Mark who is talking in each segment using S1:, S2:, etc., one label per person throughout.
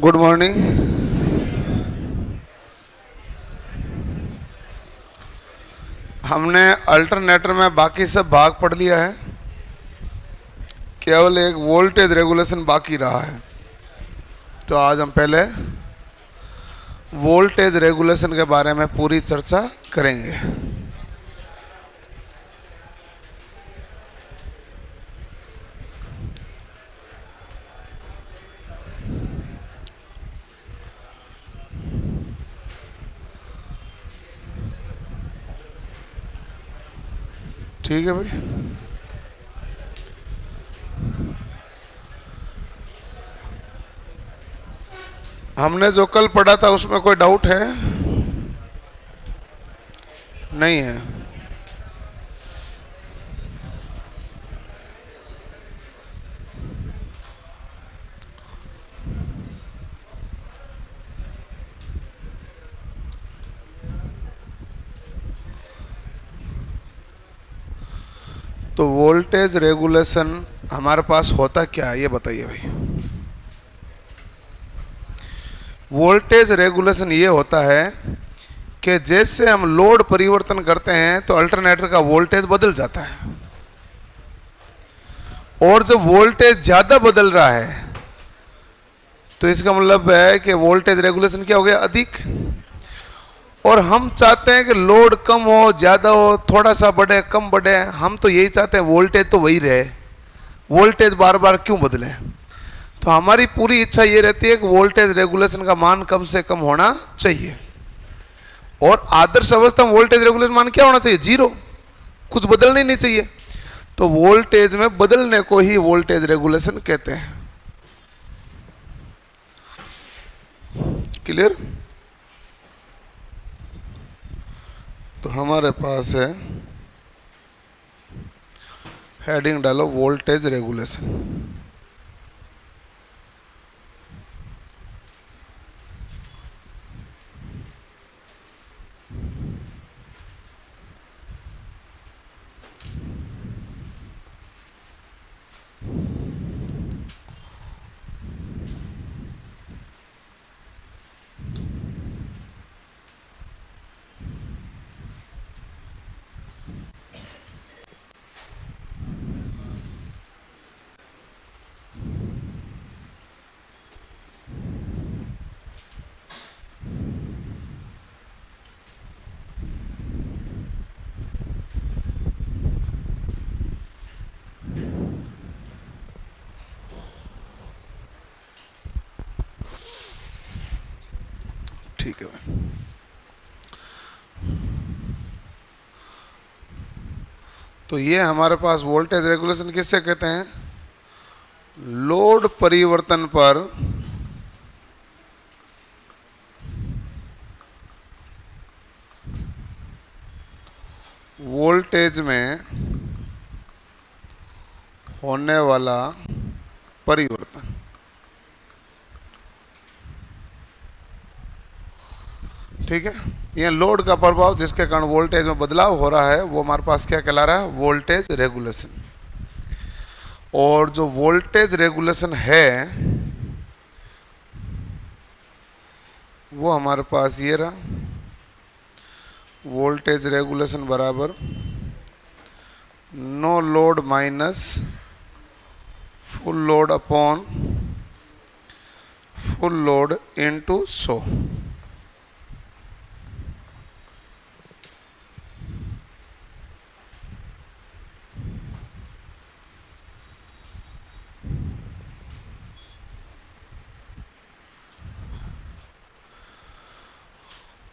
S1: Good morning. हमने alternator में बाकी सब भाग पढ़ लिया है, केवल एक वोल्टेज रेगुलेशन बाकी रहा है। तो आज हम पहले वोल्टेज रेगुलेशन के बारे में पूरी चर्चा करेंगे। ठीक है भाई। हमने जो कल पढ़ा था उसमें कोई डाउट है? नहीं है। तो वोल्टेज रेगुलेशन हमारे पास होता क्या है ये बताइए भाई। वोल्टेज रेगुलेशन ये होता है कि जैसे हम लोड परिवर्तन करते हैं तो अल्टरनेटर का वोल्टेज बदल जाता है, और जब वोल्टेज ज़्यादा बदल रहा है तो इसका मतलब है कि वोल्टेज रेगुलेशन क्या हो गया, अधिक। और हम चाहते हैं कि लोड कम हो, ज़्यादा हो, थोड़ा सा बढ़े, कम बढ़े, हम तो यही चाहते हैं वोल्टेज तो वही रहे, वोल्टेज बार बार क्यों बदले। तो हमारी पूरी इच्छा ये रहती है कि वोल्टेज रेगुलेशन का मान कम से कम होना चाहिए। और आदर्श अवस्था में वोल्टेज रेगुलेशन मान क्या होना चाहिए, जीरो, कुछ बदलना ही नहीं चाहिए। तो वोल्टेज में बदलने को ही वोल्टेज रेगुलेशन कहते हैं। क्लियर? तो हमारे पास है, हेडिंग डालो वोल्टेज रेगुलेशन। ठीक है भाई। तो ये हमारे पास वोल्टेज रेगुलेशन किससे कहते हैं, लोड परिवर्तन पर वोल्टेज में होने वाला परिवर्तन। ठीक है, ये लोड का प्रभाव जिसके कारण वोल्टेज में बदलाव हो रहा है वो हमारे पास क्या कहला रहा है, वोल्टेज रेगुलेशन। और जो वोल्टेज रेगुलेशन है वो हमारे पास ये रहा, वोल्टेज रेगुलेशन बराबर no load minus full load upon full load into 100।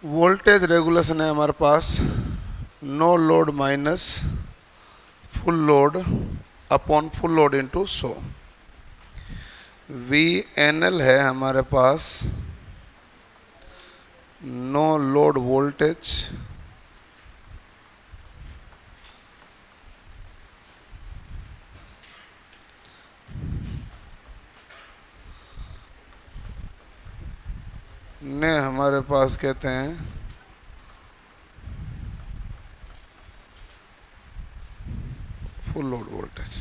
S1: Voltage regulation है हमारे पास no load minus full load upon full load into 100। VNL है हमारे पास नो लोड वोल्टेज ने हमारे पास कहते हैं फुल लोड वोल्टेज।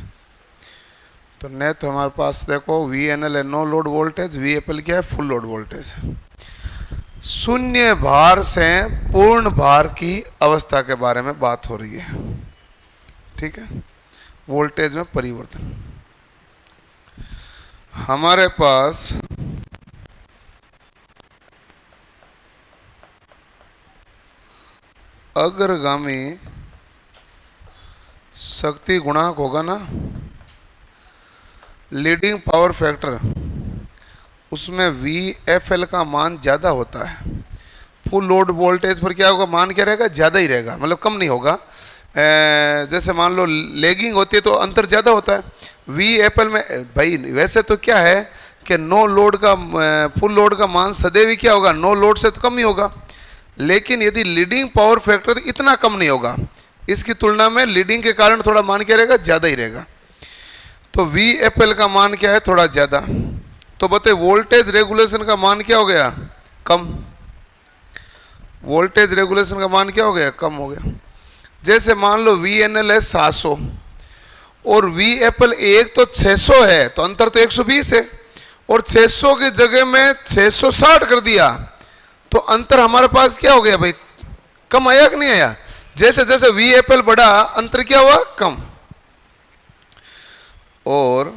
S1: तो नेट हमारे पास देखो वी एन एल है no load voltage, V F L क्या है फुल लोड वोल्टेज। शून्य भार से पूर्ण भार की अवस्था के बारे में बात हो रही है, ठीक है, वोल्टेज में परिवर्तन। हमारे पास अग्रगामी शक्ति गुणांक होगा ना, लीडिंग पावर फैक्टर, उसमें वी एफ एल का मान ज़्यादा होता है। फुल लोड वोल्टेज पर क्या होगा, मान क्या रहेगा, ज़्यादा ही रहेगा, मतलब कम नहीं होगा। जैसे मान लो लेगिंग होती है तो अंतर ज़्यादा होता है। वी एफ एल में भाई वैसे तो क्या है कि नो लोड का फुल लोड का मान सदैव ही क्या होगा, नो लोड से तो कम ही होगा, लेकिन यदि लीडिंग पावर फैक्टर तो इतना कम नहीं होगा, इसकी तुलना में लीडिंग के कारण थोड़ा मान क्या रहेगा, ज़्यादा ही रहेगा। तो वी एफ एल का मान क्या है, थोड़ा ज़्यादा। तो बताइए वोल्टेज रेगुलेशन का मान क्या हो गया, कम। वोल्टेज रेगुलेशन का मान क्या हो गया, कम हो गया। जैसे मान लो वी एन एल है 700 और वी एफ एल एक तो 600 है, तो अंतर तो 120 है, और 600 की जगह में 660 कर दिया, तो अंतर हमारे पास क्या हो गया भाई, कम आया कि नहीं आया। जैसे जैसे वी एफ एल बढ़ा अंतर क्या हुआ, कम। और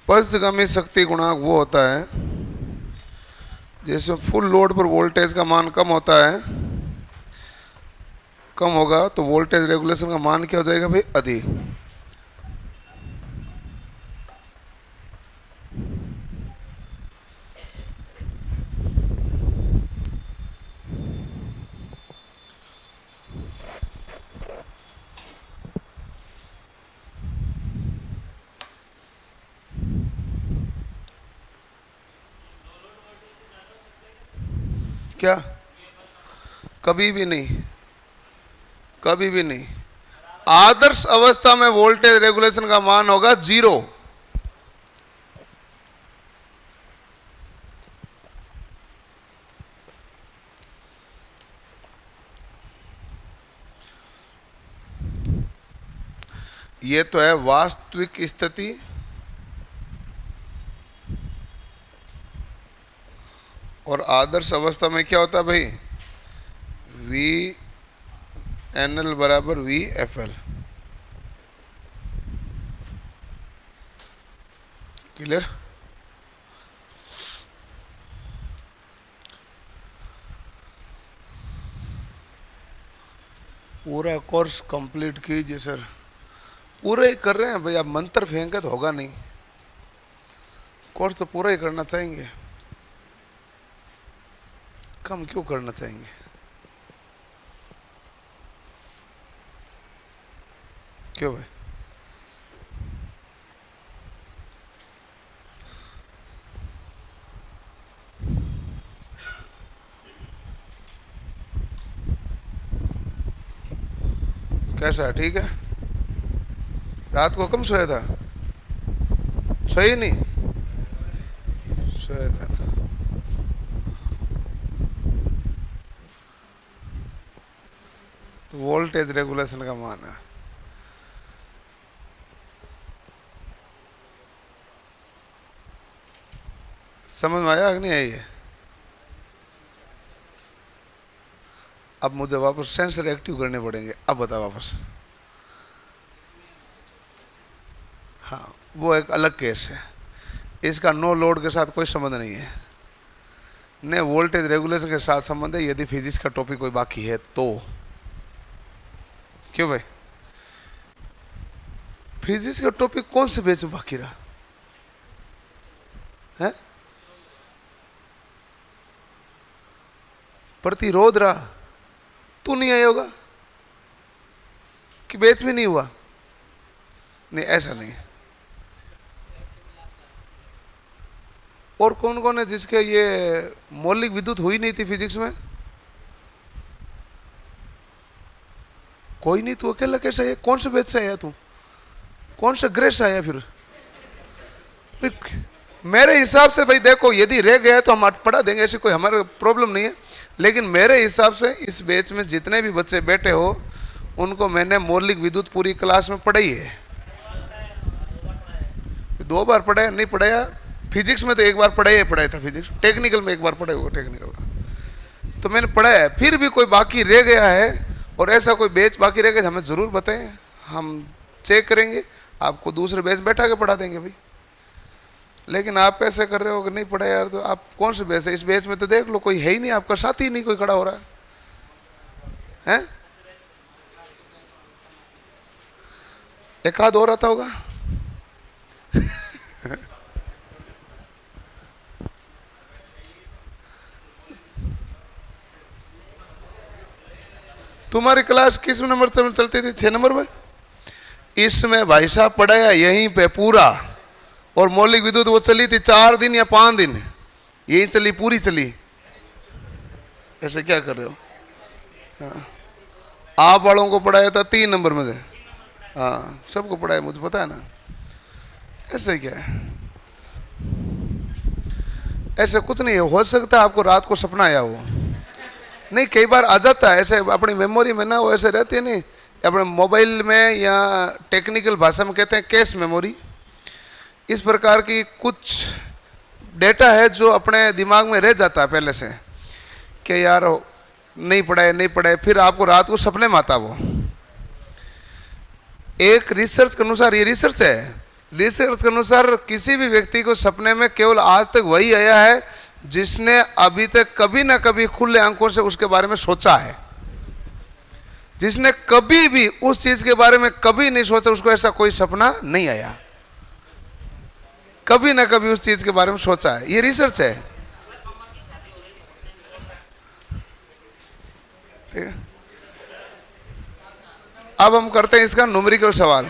S1: पश्चगामी शक्ति गुणांक वो होता है जैसे फुल लोड पर वोल्टेज का मान कम होता है, कम होगा तो वोल्टेज रेगुलेशन का मान क्या हो जाएगा भाई, अधिक। क्या, कभी भी नहीं, कभी भी नहीं। आदर्श अवस्था में वोल्टेज रेगुलेशन का मान होगा 0। ये तो है वास्तविक स्थिति, और आदर्श अवस्था में क्या होता है भाई, वी एन एल बराबर वी एफ एल। क्लियर। पूरा कोर्स कंप्लीट कीजिए सर, पूरा ही कर रहे हैं भाई, आप मंत्र फेंके तो होगा नहीं, कोर्स तो पूरा ही करना चाहेंगे, कम क्यों करना चाहेंगे। क्यों भाई, कैसा, ठीक है। रात को कम सोया था, सोई नहीं, सोया था। तो वोल्टेज रेगुलेशन का मान है, समझ में आया कि नहीं आई है। अब मुझे वापस सेंसर एक्टिव करने पड़ेंगे, अब बता वापस। हाँ वो एक अलग केस है, इसका नो लोड के साथ कोई संबंध नहीं है, न वोल्टेज रेगुलेशन के साथ संबंध है, यदि फिजिक्स का टॉपिक कोई बाकी है तो। क्यों भाई, फिजिक्स का टॉपिक कौन से बेच बाकी रहा है, प्रतिरोध रहा, तू नहीं आया होगा कि बेच भी नहीं हुआ, नहीं ऐसा नहीं। और कौन कौन है जिसके ये मौलिक विद्युत हुई नहीं थी फिजिक्स में, कोई नहीं, तू अकेला कैसे है, कौन से बेच से आया तू, कौन से ग्रह से आया फिर मेरे हिसाब से भाई देखो, यदि रह गया तो हम पढ़ा देंगे, ऐसी कोई हमारे प्रॉब्लम नहीं है। लेकिन मेरे हिसाब से इस बैच में जितने भी बच्चे बैठे हो उनको मैंने मौलिक विद्युत पूरी क्लास में पढ़ाई है। 2 बार पढ़ाया नहीं पढ़ाया? फिजिक्स में तो 1 बार पढ़ाया था फिजिक्स, टेक्निकल में 1 बार पढ़ाया हुआ टेक्निकल तो मैंने पढ़ाया है। फिर भी कोई बाकी रह गया है और ऐसा कोई बैच बाकी रह गया तो हमें ज़रूर बताएं, हम चेक करेंगे, आपको दूसरे बैच बैठा के पढ़ा देंगे भाई। लेकिन आप ऐसे कर रहे हो कि नहीं पढ़ा यार, तो आप कौन से बैच है? इस बैच में तो देख लो कोई है ही नहीं, आपका साथी ही नहीं कोई खड़ा हो रहा है, हैं? एक आध और आता होगा। तुम्हारी क्लास किस नंबर से चलती थी? 6 नंबर में। इसमें भाई साहब पढ़ाया यहीं पे पूरा, और मौलिक विद्युत वो चली थी 4 दिन या 5 दिन, यही चली, पूरी चली। ऐसे क्या कर रहे हो? हाँ। आप वालों को पढ़ाया था 3 नंबर में से, हाँ सबको पढ़ाया, मुझे पता है ना। ऐसे क्या है? ऐसे कुछ नहीं है, हो सकता है आपको रात को सपना आया हो, नहीं कई बार आ जाता है ऐसे अपनी मेमोरी में ना, वो ऐसे रहती है नहीं, अपने मोबाइल में या टेक्निकल भाषा में कहते हैं कैश मेमोरी। इस प्रकार की कुछ डेटा है जो अपने दिमाग में रह जाता है पहले से कि यार नहीं पढ़ाए, फिर आपको रात को सपने में आता वो। एक रिसर्च के अनुसार, ये रिसर्च है, रिसर्च के अनुसार किसी भी व्यक्ति को सपने में केवल आज तक वही आया है जिसने अभी तक कभी ना कभी खुले आंखों से उसके बारे में सोचा है। जिसने कभी भी उस चीज के बारे में कभी नहीं सोचा, उसको ऐसा कोई सपना नहीं आया, कभी ना कभी उस चीज के बारे में सोचा है। ये रिसर्च है, ठीक है। अब हम करते हैं इसका न्यूमेरिकल सवाल।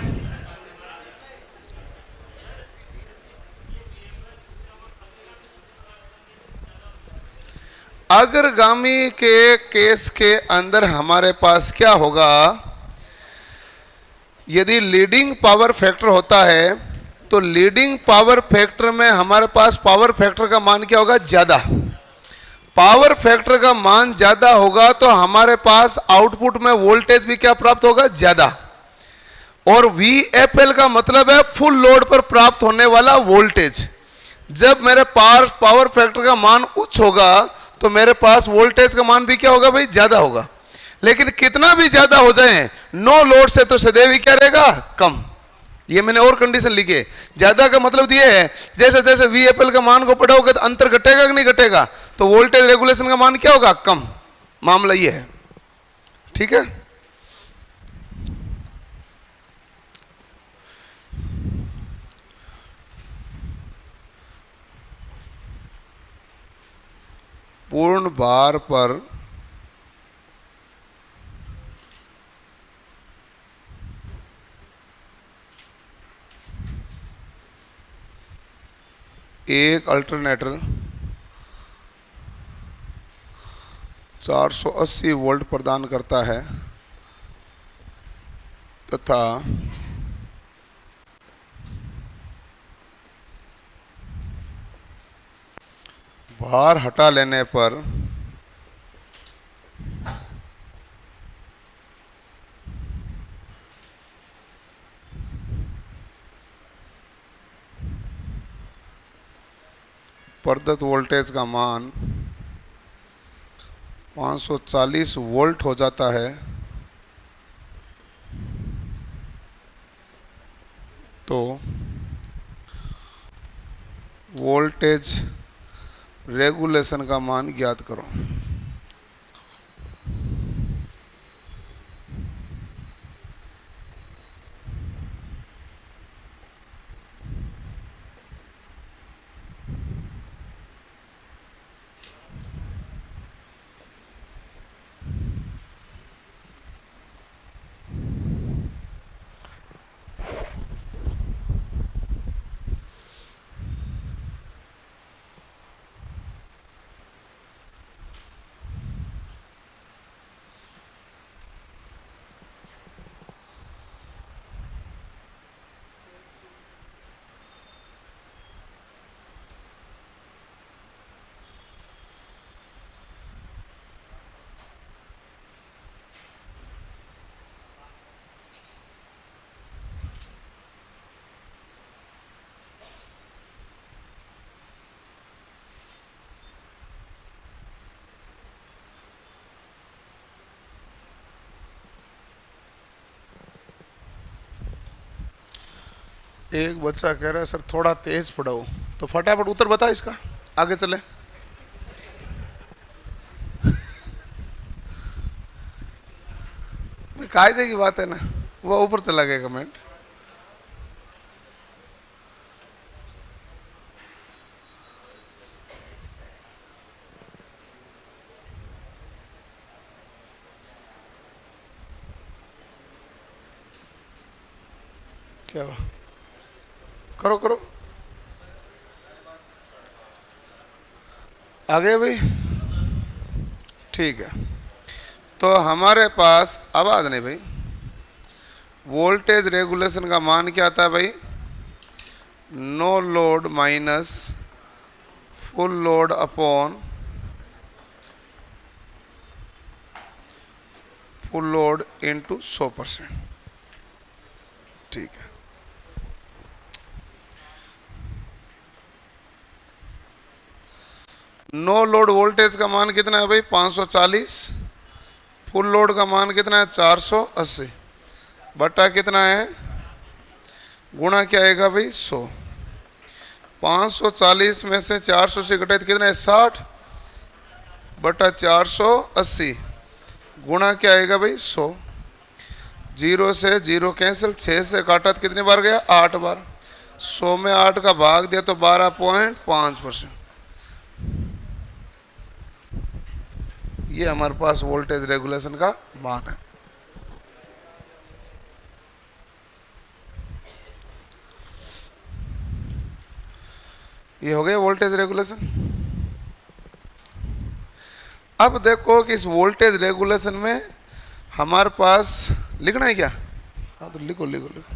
S1: अग्रगामी के केस के अंदर हमारे पास क्या होगा? यदि लीडिंग पावर फैक्टर होता है तो लीडिंग पावर फैक्टर में हमारे पास पावर फैक्टर का मान क्या होगा? ज्यादा। पावर फैक्टर का मान ज्यादा होगा तो हमारे पास आउटपुट में वोल्टेज भी क्या प्राप्त होगा? ज्यादा। और VFL का मतलब है फुल लोड पर प्राप्त होने वाला वोल्टेज। जब मेरे पास पावर फैक्टर का मान उच्च होगा तो मेरे पास वोल्टेज का मान भी क्या होगा भाई? ज्यादा होगा। लेकिन कितना भी ज्यादा हो जाए नो लोड से तो सदैव ही क्या रहेगा? कम। ये मैंने और कंडीशन लिखी है। ज्यादा का मतलब ये है जैसे जैसे VFL का मान को पढ़ोगे तो अंतर घटेगा कि नहीं घटेगा, तो वोल्टेज रेगुलेशन का मान क्या होगा? कम। मामला ये है, ठीक है। पूर्ण भार पर एक अल्टरनेटर 480 वोल्ट प्रदान करता है तथा भार हटा लेने पर प्रदत्त वोल्टेज का मान 540 वोल्ट हो जाता है, तो वोल्टेज रेगुलेशन का मान ज्ञात करो। एक बच्चा कह रहा है सर थोड़ा तेज पढ़ाओ, तो फटाफट उत्तर बता इसका, आगे चले। कायदे की बात है ना, वो ऊपर चला गया कमेंट। क्या हुआ? करो करो, आगे भाई। ठीक है, तो हमारे पास आवाज नहीं भाई, वोल्टेज रेगुलेशन का मान क्या आता है भाई? No load minus full load upon full load into 100%। ठीक है, नो लोड वोल्टेज का मान कितना है भाई? 540। फुल लोड का मान कितना है? 480 बटा कितना है? गुणा क्या आएगा भाई? 100। 540 में से 480 घटाए तो कितना है? 60 बटा 480 गुणा क्या आएगा भाई? 100। 0 से 0 कैंसिल, 6 से काटा तो कितनी बार गया? 8 बार। 100 में 8 का भाग दिया तो 12.5%। ये हमारे पास वोल्टेज रेगुलेशन का मान है। ये हो गया वोल्टेज रेगुलेशन। अब देखो कि इस वोल्टेज रेगुलेशन में हमारे पास लिखना है क्या? हाँ तो लिखो लिखो लिखो।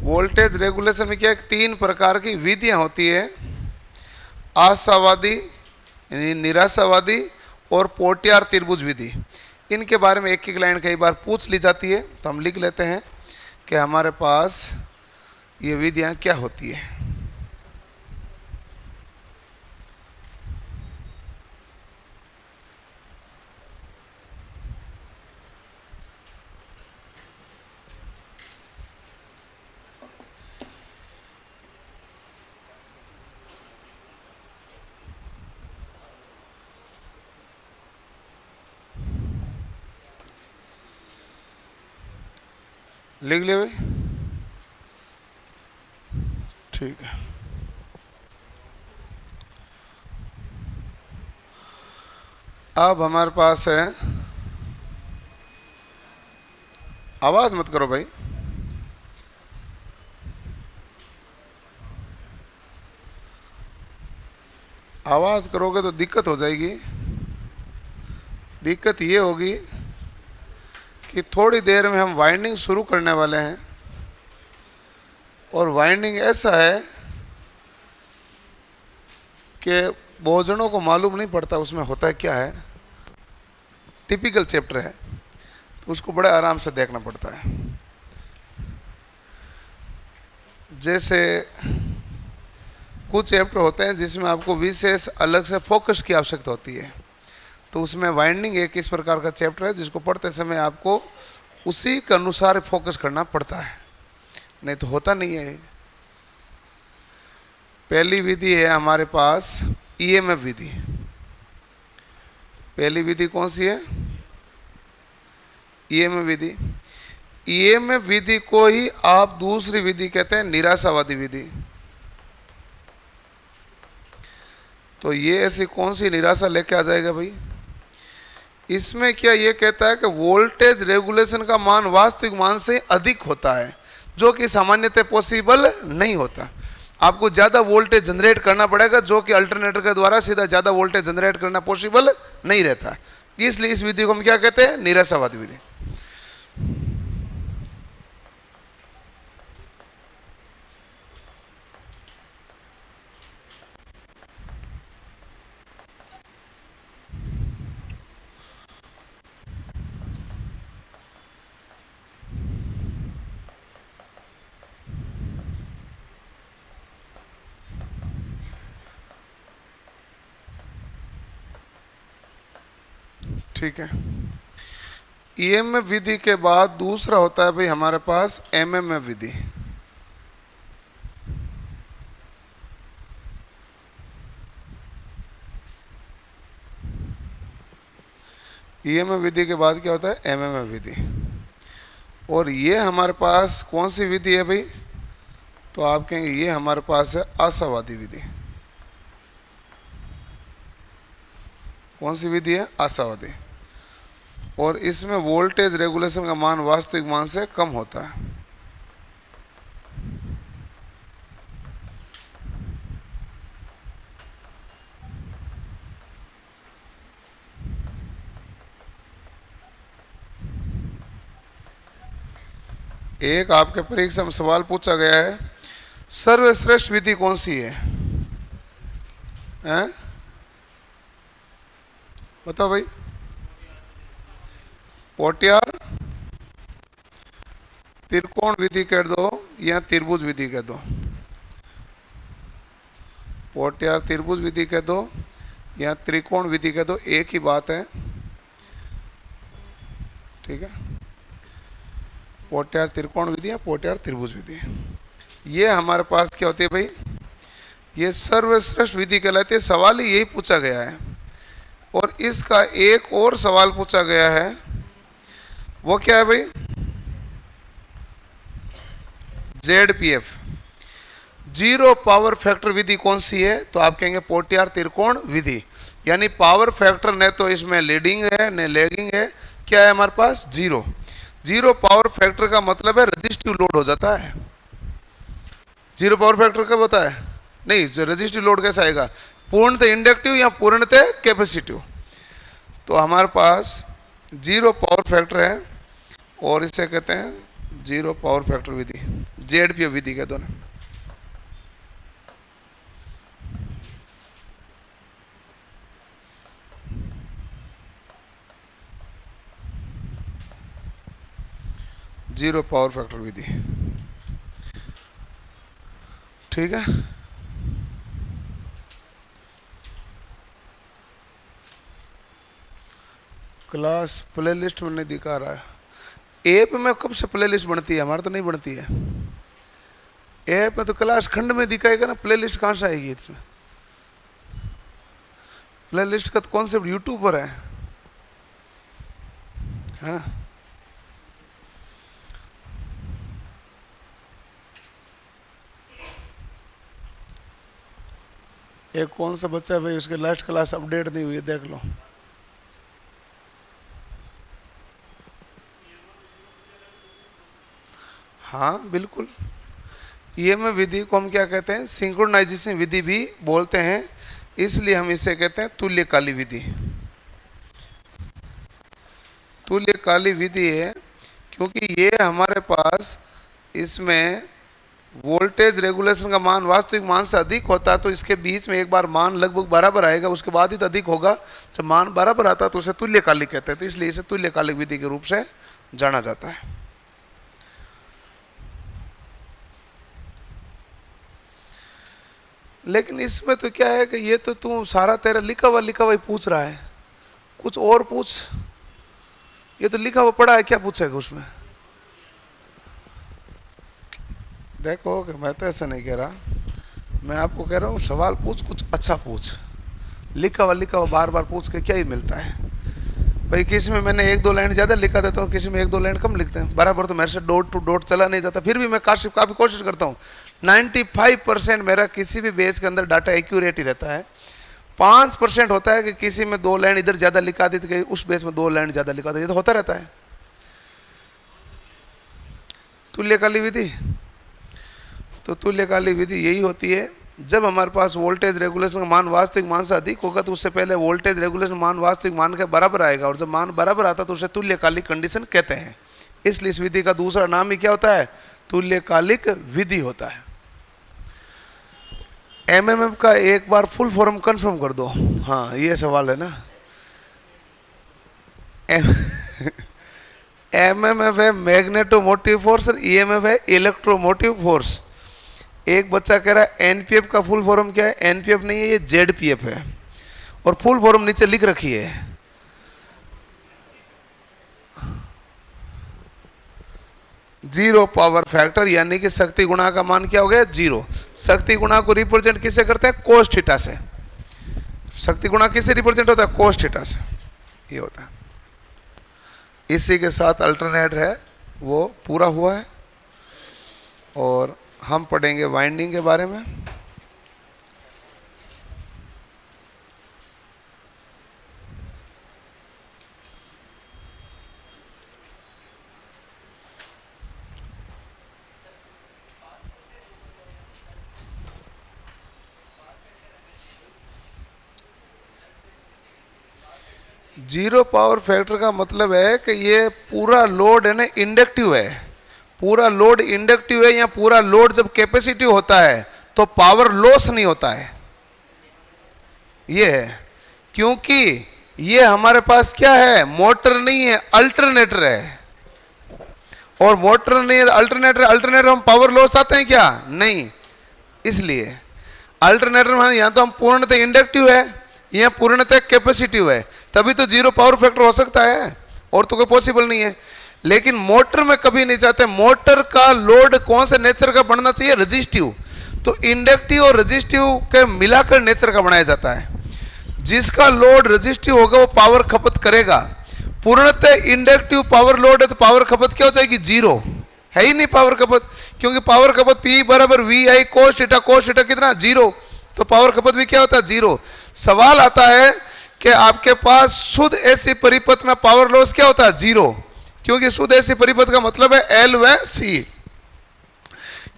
S1: वोल्टेज रेगुलेशन में क्या है? 3 प्रकार की विधियां होती है, आशावादी यानी निराशावादी और पोटियार त्रिभुज विधि। इनके बारे में एक एक लाइन कई बार पूछ ली जाती है, तो हम लिख लेते हैं कि हमारे पास ये विधियां क्या होती है। लिख ले भाई। ठीक है, अब हमारे पास है, आवाज मत करो भाई, आवाज करोगे तो दिक्कत हो जाएगी। दिक्कत ये होगी कि थोड़ी देर में हम वाइंडिंग शुरू करने वाले हैं, और वाइंडिंग ऐसा है कि बहुजनों को मालूम नहीं पड़ता उसमें होता है क्या है। टिपिकल चैप्टर है, तो उसको बड़े आराम से देखना पड़ता है। जैसे कुछ चैप्टर होते हैं जिसमें आपको विशेष अलग से फोकस की आवश्यकता होती है, तो उसमें वाइंडिंग एक इस प्रकार का चैप्टर है जिसको पढ़ते समय आपको उसी के अनुसार फोकस करना पड़ता है, नहीं तो होता नहीं है। पहली विधि है हमारे पास ईएमएफ विधि। पहली विधि कौन सी है? ईएमएफ विधि। ईएमएफ विधि को ही आप दूसरी विधि कहते हैं निराशावादी विधि। तो ये ऐसी कौन सी निराशा लेके आ जाएगा भाई? इसमें क्या ये कहता है कि वोल्टेज रेगुलेशन का मान वास्तविक मान से अधिक होता है, जो कि सामान्यतः पॉसिबल नहीं होता। आपको ज़्यादा वोल्टेज जनरेट करना पड़ेगा, जो कि अल्टरनेटर के द्वारा सीधा ज़्यादा वोल्टेज जनरेट करना पॉसिबल नहीं रहता। इसलिए इस विधि को हम क्या कहते हैं? निराशावादी विधि। ठीक है, ईएमएफ विधि के बाद दूसरा होता है भाई हमारे पास एमएमएफ विधि। ईएमएफ विधि के बाद क्या होता है? एमएमएफ विधि। और ये हमारे पास कौन सी विधि है भाई? तो आप कहेंगे ये हमारे पास है आशावादी विधि। कौन सी विधि है? आशावादी। और इसमें वोल्टेज रेगुलेशन का मान वास्तविक मान से कम होता है। एक आपके परीक्षा में सवाल पूछा गया है, सर्वश्रेष्ठ विधि कौन सी है? हैं? बताओ भाई। पोटियार त्रिकोण विधि कह दो या त्रिभुज विधि कह दो। पोटियार त्रिभुज विधि कह दो या त्रिकोण विधि कह दो, एक ही बात है। ठीक है, पोटियार त्रिकोण विधि या पोटियार त्रिभुज विधि, ये हमारे पास क्या होती है भाई? ये सर्वश्रेष्ठ विधि कहलाती है। सवाल ही यही पूछा गया है। और इसका एक और सवाल पूछा गया है, वो क्या है भाई? ZPF, जीरो पावर फैक्टर विधि कौन सी है? तो आप कहेंगे पोटियार त्रिकोण विधि। यानी पावर फैक्टर न तो इसमें लीडिंग है न लैगिंग है, क्या है हमारे पास? जीरो। जीरो पावर फैक्टर का मतलब है रेजिस्टिव लोड हो जाता है। जीरो पावर फैक्टर कब होता है? नहीं, जो रेजिस्टिव लोड कैसा आएगा? पूर्णतः इंडक्टिव या पूर्णतः कैपेसिटिव। तो हमारे पास जीरो पावर फैक्टर है और इसे कहते हैं जीरो पावर फैक्टर विधि, ZPF विधि कहते हैं। जीरो पावर फैक्टर विधि। ठीक है, क्लास प्लेलिस्ट में नहीं दिखा रहा है। ऐप में कब से प्लेलिस्ट बनती है? हमारा तो नहीं बनती है। ऐप में तो क्लास खंड में दिखाएगा ना, प्लेलिस्ट कहाँ से आएगी इसमें? प्लेलिस्ट का तो कॉन्सेप्ट यूट्यूब पर है ना। एक कौन सा बच्चा है भाई, उसके लास्ट क्लास अपडेट नहीं हुई, देख लो। हाँ बिल्कुल, ईएमएफ विधि को हम क्या कहते हैं? सिंक्रोनाइजेशन विधि भी बोलते हैं, इसलिए हम इसे कहते हैं तुल्यकाली विधि। तुल्यकाली विधि है क्योंकि ये हमारे पास इसमें वोल्टेज रेगुलेशन का मान वास्तविक मान से अधिक होता है, तो इसके बीच में एक बार मान लगभग बराबर आएगा, उसके बाद ही तो अधिक होगा। जब मान बराबर आता है तो उसे तुल्यकालिक कहते हैं, तो इसलिए इसे तुल्यकालिक विधि के रूप से जाना जाता है। लेकिन इसमें तो क्या है कि ये तो तू सारा तेरा लिखा हुआ ही पूछ रहा है, कुछ और पूछ। ये तो लिखा हुआ पड़ा है, क्या पूछेगा उसमें? देखो कि मैं तो ऐसा नहीं कह रहा, मैं आपको कह रहा हूँ सवाल पूछ, कुछ अच्छा पूछ। लिखा हुआ बार बार पूछ के क्या ही मिलता है भाई? किसी में मैंने एक दो लाइन ज़्यादा लिखा देता हूँ, किसी में एक दो लाइन कम लिखते हैं। बराबर तो मेरे से डॉट टू डॉट चला नहीं जाता, फिर भी मैं काफ़ी कोशिश करता हूँ। 95% मेरा किसी भी बेस के अंदर डाटा एक्यूरेट ही रहता है। 5% होता है कि किसी में दो लाइन इधर ज़्यादा लिखा दी तो उस बेस में दो लाइन ज़्यादा लिखा दी, ये तो होता रहता है। तुल्यकाली विधि, तो तुल्यकाली विधि यही होती है जब हमारे पास वोल्टेज रेगुलेशन का मान वास्तविक मान से अधिक होगा तो उससे पहले वोल्टेज रेगुलेशन मान वास्तविक मान के बराबर आएगा, और जब मान बराबर आता तो उसे तुल्यकालिक कंडीशन कहते हैं। इसलिए इस विधि का दूसरा नाम ही क्या होता है? तुल्यकालिक विधि होता है। एमएमएफ का एक बार फुल फॉर्म कंफर्म कर दो। हाँ ये सवाल है ना। एमएमएफ है मैग्नेटोमोटिव फोर्स और ईएमएफ है इलेक्ट्रोमोटिव फोर्स। एक बच्चा कह रहा है एनपीएफ का फुल फॉर्म क्या है? एनपीएफ नहीं है, ये जेडपीएफ है, और फुल फॉर्म नीचे लिख रखी है। जीरो पावर फैक्टर, यानी कि शक्ति गुणा का मान क्या हो गया? जीरो। शक्ति गुणा को रिप्रेजेंट किससे करते हैं? कोस थीटा से। शक्ति गुणा किससे रिप्रेजेंट होता है? कोस थीटा से। ये होता है। इसी के साथ अल्टरनेट है वो पूरा हुआ है, और हम पढ़ेंगे वाइंडिंग के बारे में। जीरो पावर फैक्टर का मतलब है कि ये पूरा लोड है ना इंडक्टिव है, पूरा लोड इंडक्टिव है, या पूरा लोड जब कैपेसिटिव होता है तो पावर लॉस नहीं होता है। ये है, क्योंकि ये हमारे पास क्या है? मोटर नहीं है, अल्टरनेटर है। और मोटर नहीं है, अल्टरनेटर, अल्टरनेटर हम पावर लॉस आते हैं क्या? नहीं। इसलिए अल्टरनेटर में या तो हम पूर्णतः इंडक्टिव है या पूर्णतः कैपेसिटिव है, तभी तो जीरो पावर फैक्टर हो सकता है, और तो कोई पॉसिबल नहीं है। लेकिन मोटर में कभी नहीं चाहते। मोटर का लोड कौन से नेचर का बनना चाहिए? रजिस्टिव। तो इंडक्टिव और रजिस्टिव के मिलाकर नेचर का बनाया जाता है। जिसका लोड रजिस्टिव होगा वो पावर खपत करेगा। पूर्णतः इंडक्टिव पावर लोड है तो पावर खपत क्या हो जाएगी? जीरो। है ही नहीं पावर खपत, क्योंकि पावर खपत P बराबर V I cos theta. Cos theta कितना? जीरो। तो पावर खपत भी क्या होता है? जीरो। सवाल आता है कि आपके पास शुद्ध एसी परिपथ में पावर लॉस क्या होता है? जीरो। क्योंकि शुद्ध एसी परिपथ का मतलब है एल व सी।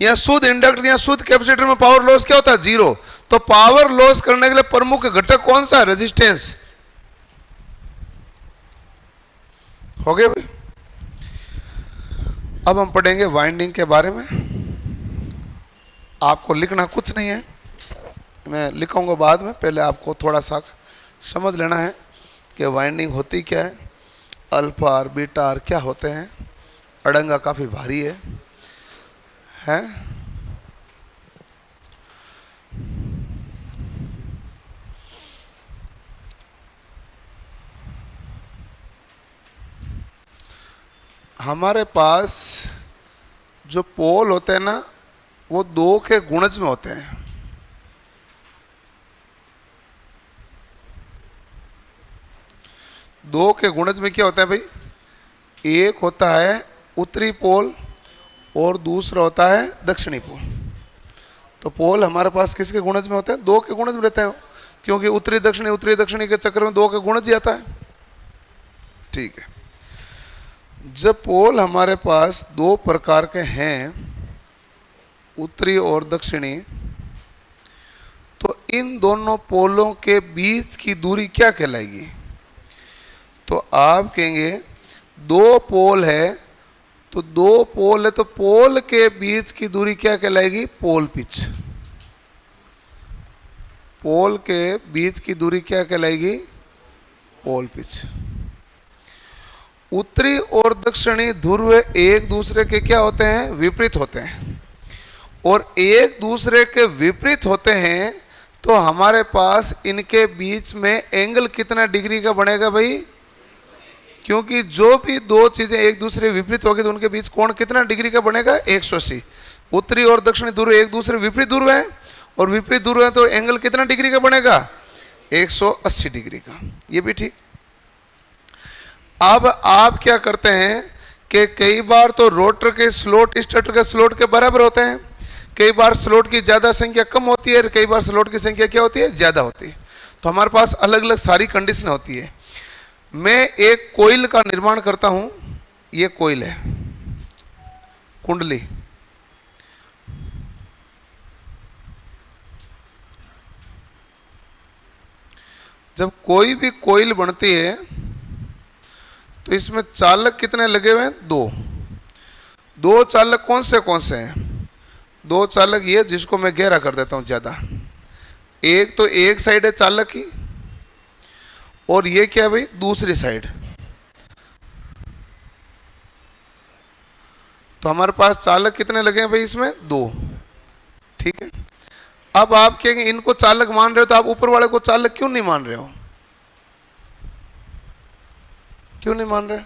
S1: या शुद्ध इंडक्टर या शुद्ध कैपेसिटर में पावर लॉस क्या होता है? जीरो। तो पावर लॉस करने के लिए प्रमुख घटक कौन सा? रेजिस्टेंस। हो गया भाई। अब हम पढ़ेंगे वाइंडिंग के बारे में। आपको लिखना कुछ नहीं है, मैं लिखूंगा बाद में। पहले आपको थोड़ा सा समझ लेना है कि वाइंडिंग होती क्या है, अल्फा और बीटा और क्या होते हैं। अड़ंगा काफ़ी भारी है, हैं? हमारे पास जो पोल होते हैं ना, वो दो के गुणज में होते हैं। दो के गुणज में क्या होता है भाई? एक होता है उत्तरी पोल और दूसरा होता है दक्षिणी पोल। तो पोल हमारे पास किसके गुणज में होते हैं? दो के गुणज में रहते हैं, क्योंकि उत्तरी दक्षिणी के चक्कर में दो के गुणज ही आता है। ठीक है। जब पोल हमारे पास दो प्रकार के हैं, उत्तरी और दक्षिणी, तो इन दोनों पोलों के बीच की दूरी क्या कहलाएगी? तो आप कहेंगे दो पोल है, तो दो पोल है तो पोल के बीच की दूरी क्या कहलाएगी? Pole pitch. पोल के बीच की दूरी क्या कहलाएगी? Pole pitch. उत्तरी और दक्षिणी ध्रुव एक दूसरे के क्या होते हैं? विपरीत होते हैं। और एक दूसरे के विपरीत होते हैं तो हमारे पास इनके बीच में एंगल कितना डिग्री का बनेगा भाई? क्योंकि जो भी दो चीजें एक दूसरे विपरीत होगी तो उनके बीच कोण कितना डिग्री का बनेगा? 180। उत्तरी और दक्षिणी ध्रुव एक दूसरे विपरीत ध्रुव है, और विपरीत ध्रुव है तो एंगल कितना डिग्री का बनेगा? 180 डिग्री का। ये भी ठीक। अब आप क्या करते हैं कि कई बार तो रोटर के स्लॉट स्टेटर के स्लॉट के बराबर होते हैं, कई बार स्लॉट की ज्यादा संख्या कम होती है, कई बार स्लॉट की संख्या क्या होती है? ज्यादा होती है। तो हमारे पास अलग अलग सारी कंडीशन होती है। मैं एक कोइल का निर्माण करता हूं। ये कोइल है, कुंडली। जब कोई भी कोइल बनती है तो इसमें चालक कितने लगे हुए हैं? दो। दो चालक कौन से हैं? दो चालक ये, जिसको मैं गहरा कर देता हूं ज्यादा। एक तो एक साइड है चालक की, और ये क्या है भाई? दूसरी साइड। तो हमारे पास चालक कितने लगे हैं भाई? इसमें दो। ठीक है। अब आप कहेंगे इनको चालक मान रहे हो तो आप ऊपर वाले को चालक क्यों नहीं मान रहे हो? क्यों नहीं मान रहे?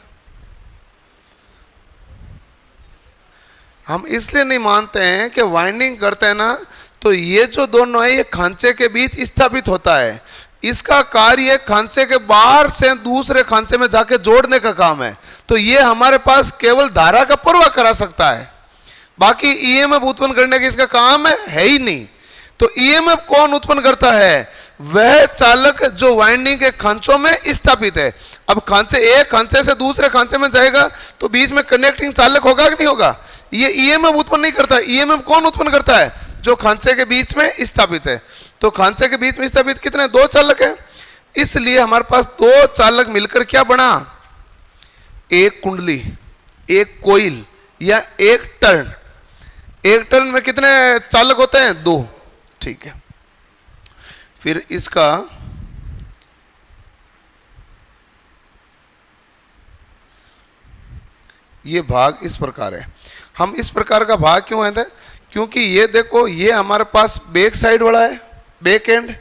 S1: हम इसलिए नहीं मानते हैं कि वाइंडिंग करते हैं ना तो ये जो दोनों है ये खांचे के बीच स्थापित होता है। इसका कार्य खांचे के बाहर से दूसरे खांचे में जाके जोड़ने का काम है। तो ये हमारे पास केवल धारा का प्रवाह करा सकता है, बाकी ईएमएफ उत्पन्न करने का इसका काम है ही नहीं। तो ईएमएफ कौन उत्पन्न करता है? वह चालक जो वाइंडिंग के खांचों में स्थापित है। अब खांचे एक खांचे से दूसरे खांचे में जाएगा तो बीच में कनेक्टिंग चालक होगा कि नहीं होगा? ये ईएमएफ उत्पन्न नहीं करता। ईएमएफ कौन उत्पन्न करता है? जो खांचे के बीच में स्थापित है। तो खांचे के बीच में स्थापित कितने? दो चालक है। इसलिए हमारे पास दो चालक मिलकर क्या बना? एक कुंडली, एक कोइल या एक टर्न। एक टर्न में कितने चालक होते हैं? दो। ठीक है, फिर इसका ये भाग इस प्रकार है। हम इस प्रकार का भाग क्यों है? क्योंकि ये देखो, ये हमारे पास बैक साइड वाला है, बैक एंड।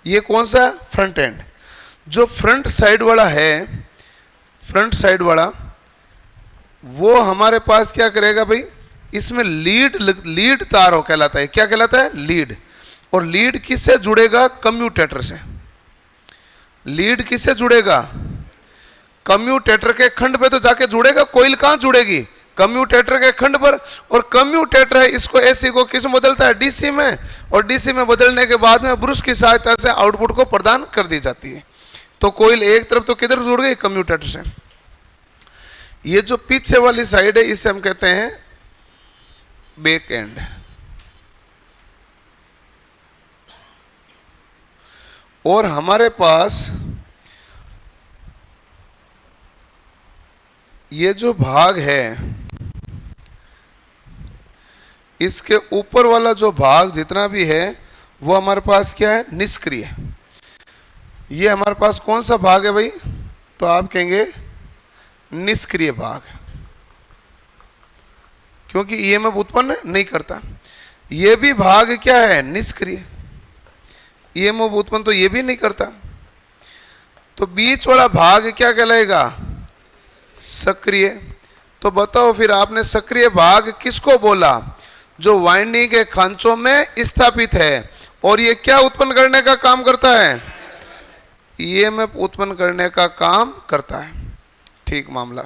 S1: ये कौन सा है? Front end. जो फ्रंट साइड वाला है, फ्रंट साइड वाला, वो हमारे पास क्या करेगा भाई? इसमें लीड तार हो कहलाता है। क्या कहलाता है? लीड। और लीड किससे जुड़ेगा? कम्यूटेटर से। लीड किससे जुड़ेगा? कम्यूटेटर के खंड पे तो जाके जुड़ेगा। कोइल कहां जुड़ेगी? कम्यूटेटर के खंड पर। और कम्यूटेटर है, इसको एसी को किस में बदलता है? डीसी में। और डीसी में बदलने के बाद में ब्रश की सहायता से आउटपुट को प्रदान कर दी जाती है। तो कोइल एक तरफ तो किधर जुड़ गई? कम्यूटेटर से। ये जो पीछे वाली साइड है इसे हम कहते हैं बैक एंड। और हमारे पास ये जो भाग है, इसके ऊपर वाला जो भाग जितना भी है वो हमारे पास क्या है? निष्क्रिय। ये हमारे पास कौन सा भाग है भाई? तो आप कहेंगे निष्क्रिय भाग, क्योंकि ईएमएफ उत्पन्न नहीं करता। ये भी भाग क्या है? निष्क्रिय। ईएमएफ उत्पन्न तो ये भी नहीं करता। तो बीच वाला भाग क्या कहलाएगा? सक्रिय। तो बताओ फिर, आपने सक्रिय भाग किसको बोला? जो वाइंडिंग के खांचों में स्थापित है। और ये क्या उत्पन्न करने का काम करता है? ईएमएफ उत्पन्न करने का काम करता है। ठीक मामला।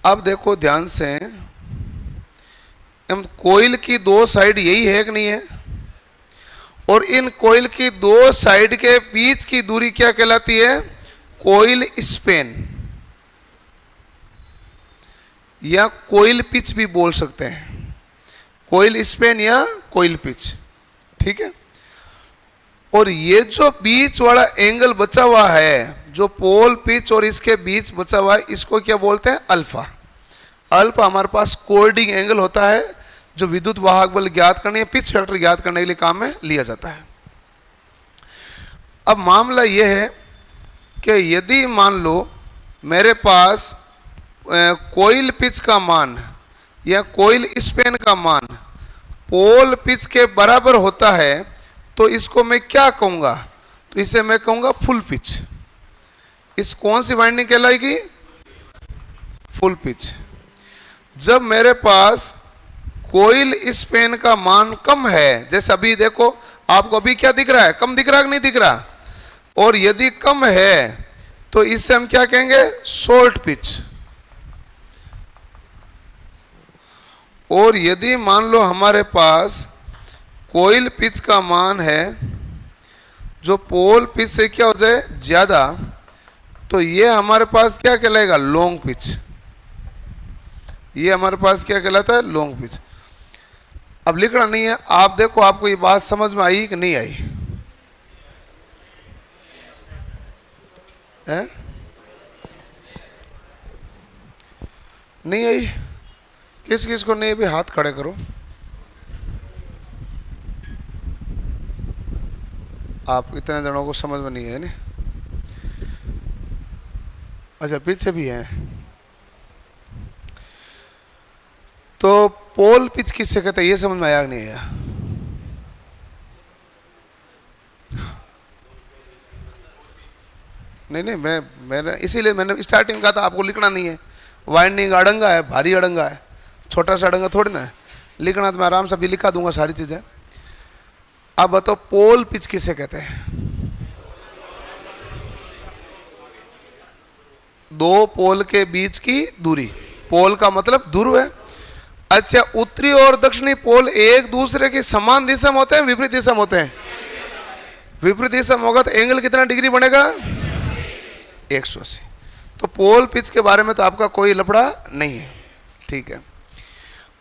S1: अब देखो ध्यान से, कोइल की दो साइड यही है कि नहीं है? और इन कोइल की दो साइड के बीच की दूरी क्या कहलाती है? कोइल स्पेन या कोइल पिच भी बोल सकते हैं। कोइल स्पेन या कोइल पिच। ठीक है। और ये जो बीच वाला एंगल बचा हुआ है, जो पोल पिच और इसके बीच बचा हुआ है, इसको क्या बोलते हैं? अल्फा। अल्फा हमारे पास कोर्डिंग एंगल होता है, जो विद्युत वाहक बल ज्ञात करने या पिच फैक्टर ज्ञात करने के लिए काम में लिया जाता है। अब मामला यह है कि यदि मान लो मेरे पास कोइल पिच का मान या कोइल स्पेन का मान पोल पिच के बराबर होता है, तो इसको मैं क्या कहूँगा? तो इसे मैं कहूँगा फुल पिच। इस कौन सी वाइंडिंग कहलाएगी? Full pitch. जब मेरे पास कोइल स्पेन का मान कम है, जैसे अभी देखो आपको अभी क्या दिख रहा है? कम दिख रहा है कि नहीं दिख रहा? और यदि कम है तो इससे हम क्या कहेंगे? Short pitch. और यदि मान लो हमारे पास कोइल पिच का मान है जो पोल पिच से क्या हो जाए? ज्यादा, तो ये हमारे पास क्या कहलाएगा? Long pitch. ये हमारे पास क्या कहलाता है? Long pitch. अब लिखना नहीं है, आप देखो आपको ये बात समझ में आई कि नहीं आई है? नहीं आई? किस किस को नहीं? भी हाथ खड़े करो। आप इतने जनों को समझ में नहीं है ना? अच्छा, पीछे भी है। तो पोल पिच किससे कहते हैं? ये समझ में आया कि नहीं आया? नहीं, मैंने इसीलिए मैंने स्टार्टिंग कहा था आपको लिखना नहीं है। वाइंडिंग अड़ंगा है, भारी अड़ंगा है। छोटा सा डंगा थोड़ी ना है, लिखना तो मैं आराम से भी लिखा दूंगा सारी चीजें। अब बताओ पोल पिच किसे कहते हैं? दो पोल के बीच की दूरी, पोल का मतलब ध्रुव है। अच्छा, उत्तरी और दक्षिणी पोल एक दूसरे की समान दिशा में होते हैं, विपरीत दिशा में होते हैं? विपरीत दिशा में होगा तो एंगल कितना डिग्री बनेगा? 180। तो पोल पिच के बारे में तो आपका कोई लफड़ा नहीं है, ठीक है।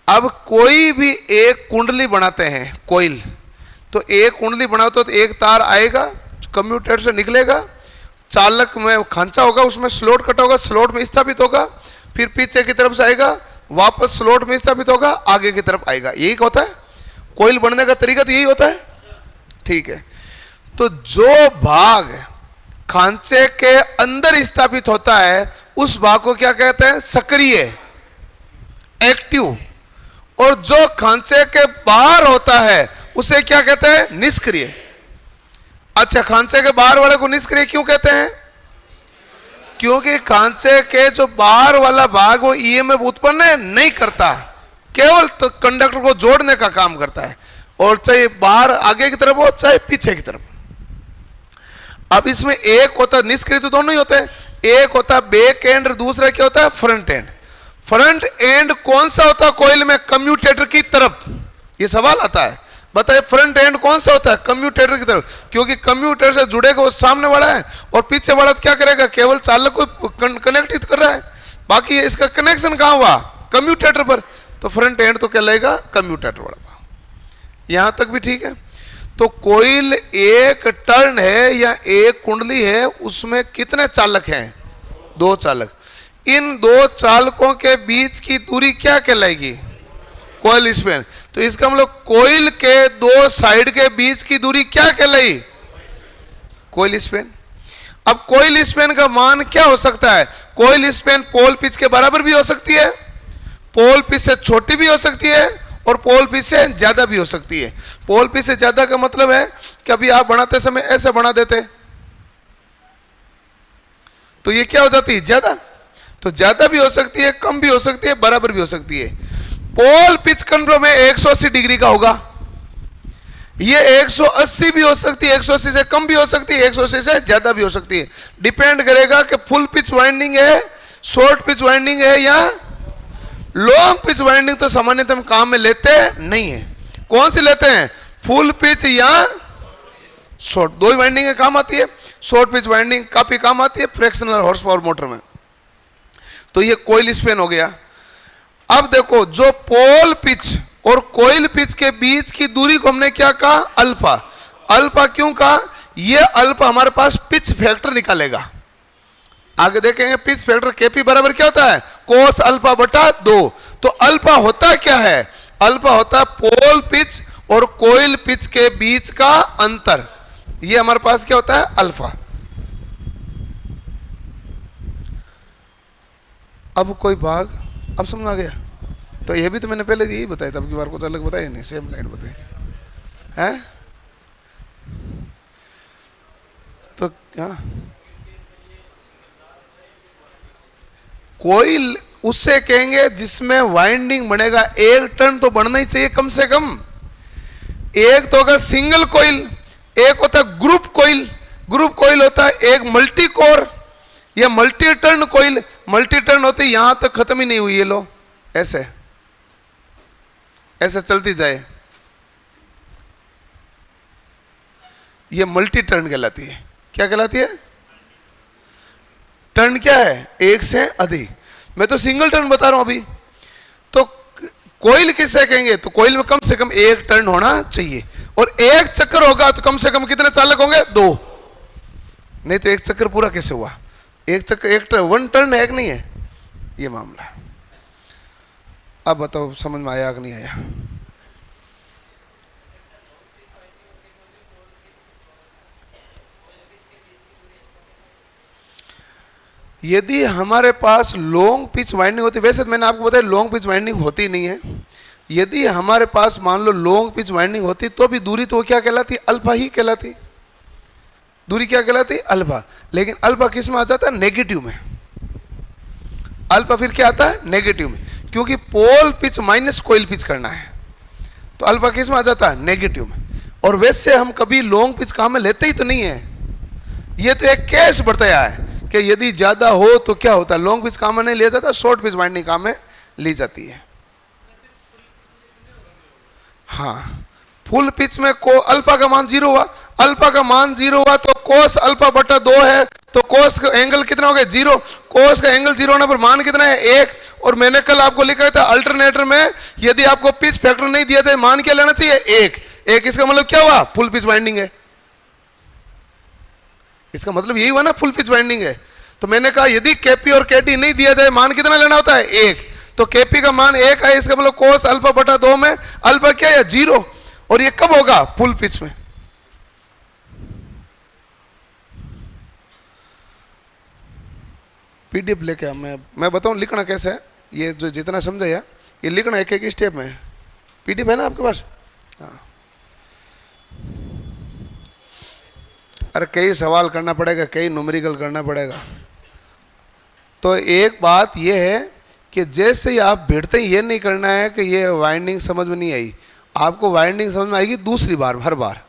S1: अब कोई भी एक कुंडली बनाते हैं, कोइल, तो एक कुंडली बनाओ तो एक तार आएगा, कम्यूटेटर से निकलेगा, चालक में खांचा होगा, उसमें स्लॉट कटा होगा, स्लॉट में स्थापित होगा, फिर पीछे की तरफ से आएगा, वापस स्लॉट में स्थापित होगा, आगे की तरफ आएगा। यही होता है कोइल बनने का तरीका, तो यही होता है, ठीक है। तो जो भाग खांचे के अंदर स्थापित होता है उस भाग को क्या कहते हैं? सक्रिय, एक्टिव। और जो खांचे के बाहर होता है उसे क्या कहते हैं? निष्क्रिय। अच्छा, खांचे के बाहर वाले को निष्क्रिय क्यों कहते हैं? क्योंकि खांचे के जो बाहर वाला भाग वो ईएमएफ उत्पन्न नहीं करता, केवल कंडक्टर को जोड़ने का काम करता है, और चाहे बाहर आगे की तरफ हो चाहे पीछे की तरफ। अब इसमें एक होता है निष्क्रिय, तो दोनों ही होते हैं, एक होता है बैक एंड, दूसरा क्या होता है? Front end. फ्रंट एंड कौन सा होता है कोइल में? कम्यूटेटर की तरफ। ये सवाल आता है, बताइए फ्रंट एंड कौन सा होता है? कम्यूटेटर की तरफ, क्योंकि कम्यूटेटर से जुड़ेगा वो सामने वाला है, और पीछे वाला क्या करेगा? केवल चालक को कनेक्ट कर रहा है, बाकी इसका कनेक्शन कहां हुआ? कम्यूटेटर पर। तो फ्रंट एंड तो कहलाएगा कम्यूटेटर वाला। यहां तक भी ठीक है। तो कोइल एक टर्न है या एक कुंडली है, उसमें कितने चालक हैं? दो चालक। इन दो चालकों के बीच की दूरी क्या कहलाएगी? Coil span. तो इसका मतलब कोइल के दो साइड के बीच की दूरी क्या कहलाई? Coil span. अब कोइल स्पैन का मान क्या हो सकता है? कोइल स्पैन पोल पिच के बराबर भी हो सकती है, पोल पिच से छोटी भी हो सकती है, और पोल पिच से ज्यादा भी हो सकती है। पोल पिच से ज्यादा का मतलब है कि अभी आप बनाते समय ऐसे बना देते तो ये क्या हो जाती है? ज्यादा। तो ज्यादा भी हो सकती है, कम भी हो सकती है, बराबर भी हो सकती है। पोल पिच कंट्रोल में 180 डिग्री का होगा, ये 180 भी हो सकती है, 180 से कम भी हो सकती है, 180 से ज्यादा भी हो सकती है। डिपेंड करेगा कि फुल पिच वाइंडिंग है, शॉर्ट पिच वाइंडिंग है या लॉन्ग पिच वाइंडिंग। तो सामान्यतः हम काम में लेते नहीं है। कौन सी लेते हैं? फुल पिच या शॉर्ट, दो ही वाइंडिंग काम आती है। शॉर्ट पिच वाइंडिंग काफी काम आती है फ्रैक्शनल हॉर्स पावर मोटर में। तो ये कोइल स्पैन हो गया। अब देखो, जो पोल पिच और कोइल पिच के बीच की दूरी को हमने क्या कहा? अल्फा। अल्फा क्यों कहा? ये अल्फा हमारे पास पिच फैक्टर निकालेगा। आगे देखेंगे पिच फैक्टर केपी बराबर क्या होता है? कोस अल्फा बटा 2। तो अल्फा होता क्या है? अल्फा होता है पोल पिच और कोइल पिच के बीच का अंतर। ये हमारे पास क्या होता है? अल्फा। अब कोई भाग अब समझ आ गया? तो ये भी तो मैंने पहले यही बताया था, अब की बार कुछ अलग बताया नहीं, सेम लाइन बताई है। तो क्या कोइल उससे कहेंगे जिसमें वाइंडिंग बनेगा, एक टर्न तो बनना ही चाहिए कम से कम। एक तो होगा सिंगल कोइल, एक होता है ग्रुप कोइल। ग्रुप कोइल होता है एक मल्टी कोर या multi turn coil. Multi turn होती है यहां तक खत्म ही नहीं हुई, ये लो ऐसे ऐसे चलती जाए, ये मल्टी टर्न कहलाती है। क्या कहलाती है? टर्न क्या है? एक से अधिक। मैं तो सिंगल टर्न बता रहा हूं अभी। तो कोइल किसे कहेंगे? तो कोइल में कम से कम एक टर्न होना चाहिए, और एक चक्कर होगा तो कम से कम कितने चालक होंगे? 2। नहीं तो एक चक्कर पूरा कैसे हुआ? एक चक्कर, एक टर्न, वन टर्न है कि नहीं है? ये मामला। अब बताओ समझ में आया कि नहीं आया? यदि हमारे पास लॉन्ग पिच वाइंडिंग होती, वैसे तो मैंने आपको बताया लॉन्ग पिच वाइंडिंग होती नहीं है। यदि हमारे पास मान लो लॉन्ग पिच वाइंडिंग होती तो भी दूरी तो क्या कहलाती? अल्फा ही कहलाती। दूरी क्या कहलाती? अल्फा। लेकिन अल्फा किस में आ जाता है? नेगेटिव में। अल्फा फिर क्या आता है? नेगेटिव में। क्योंकि pole pitch minus coil pitch करना है, तो अल्फा किस में आ जाता है? नेगेटिव में। और वैसे हम कभी लॉन्ग पिच काम में लेते ही तो नहीं है, ये तो एक केस बताया है कि यदि ज्यादा हो तो क्या होता है, लॉन्ग पिच काम में नहीं लिया जाता, शॉर्ट पिच वाइंडिंग काम में ली जाती है। हाँ, फुल पिच में को अल्फा का मान 0 हुआ, अल्फा का मान 0 हुआ तो कोस अल्फा बटा 2 है, तो कोस का एंगल कितना हो गया? 0। कोस का एंगल 0 होने पर मान कितना है? 1। और मैंने कल आपको लिखा था अल्टरनेटर में यदि आपको पिच फैक्टर नहीं दिया जाए मान क्या लेना चाहिए? 1। इसका मतलब क्या हुआ? फुल पिच वाइंडिंग है। इसका मतलब यही हुआ ना, फुल पिच वाइंडिंग है। तो मैंने कहा यदि केपी और केटी नहीं दिया जाए मान कितना लेना होता है? 1। तो केपी का मान 1 है, इसका मतलब कोस अल्फा बटा 2 में अल्फा क्या है? 0। और ये कब होगा? फुल पिच में। पीडीएफ लेके मैं बताऊं लिखना कैसे है, ये जो जितना समझा ये लिखना एक एक स्टेप में। पीडीएफ है ना आपके पास? हाँ। अरे कई सवाल करना पड़ेगा, कई न्यूमेरिकल करना पड़ेगा। तो एक बात यह है कि जैसे ही आप भिड़ते ही ये नहीं करना है कि ये वाइंडिंग समझ में नहीं आई, आपको वाइंडिंग समझ में आएगी दूसरी बार। हर बार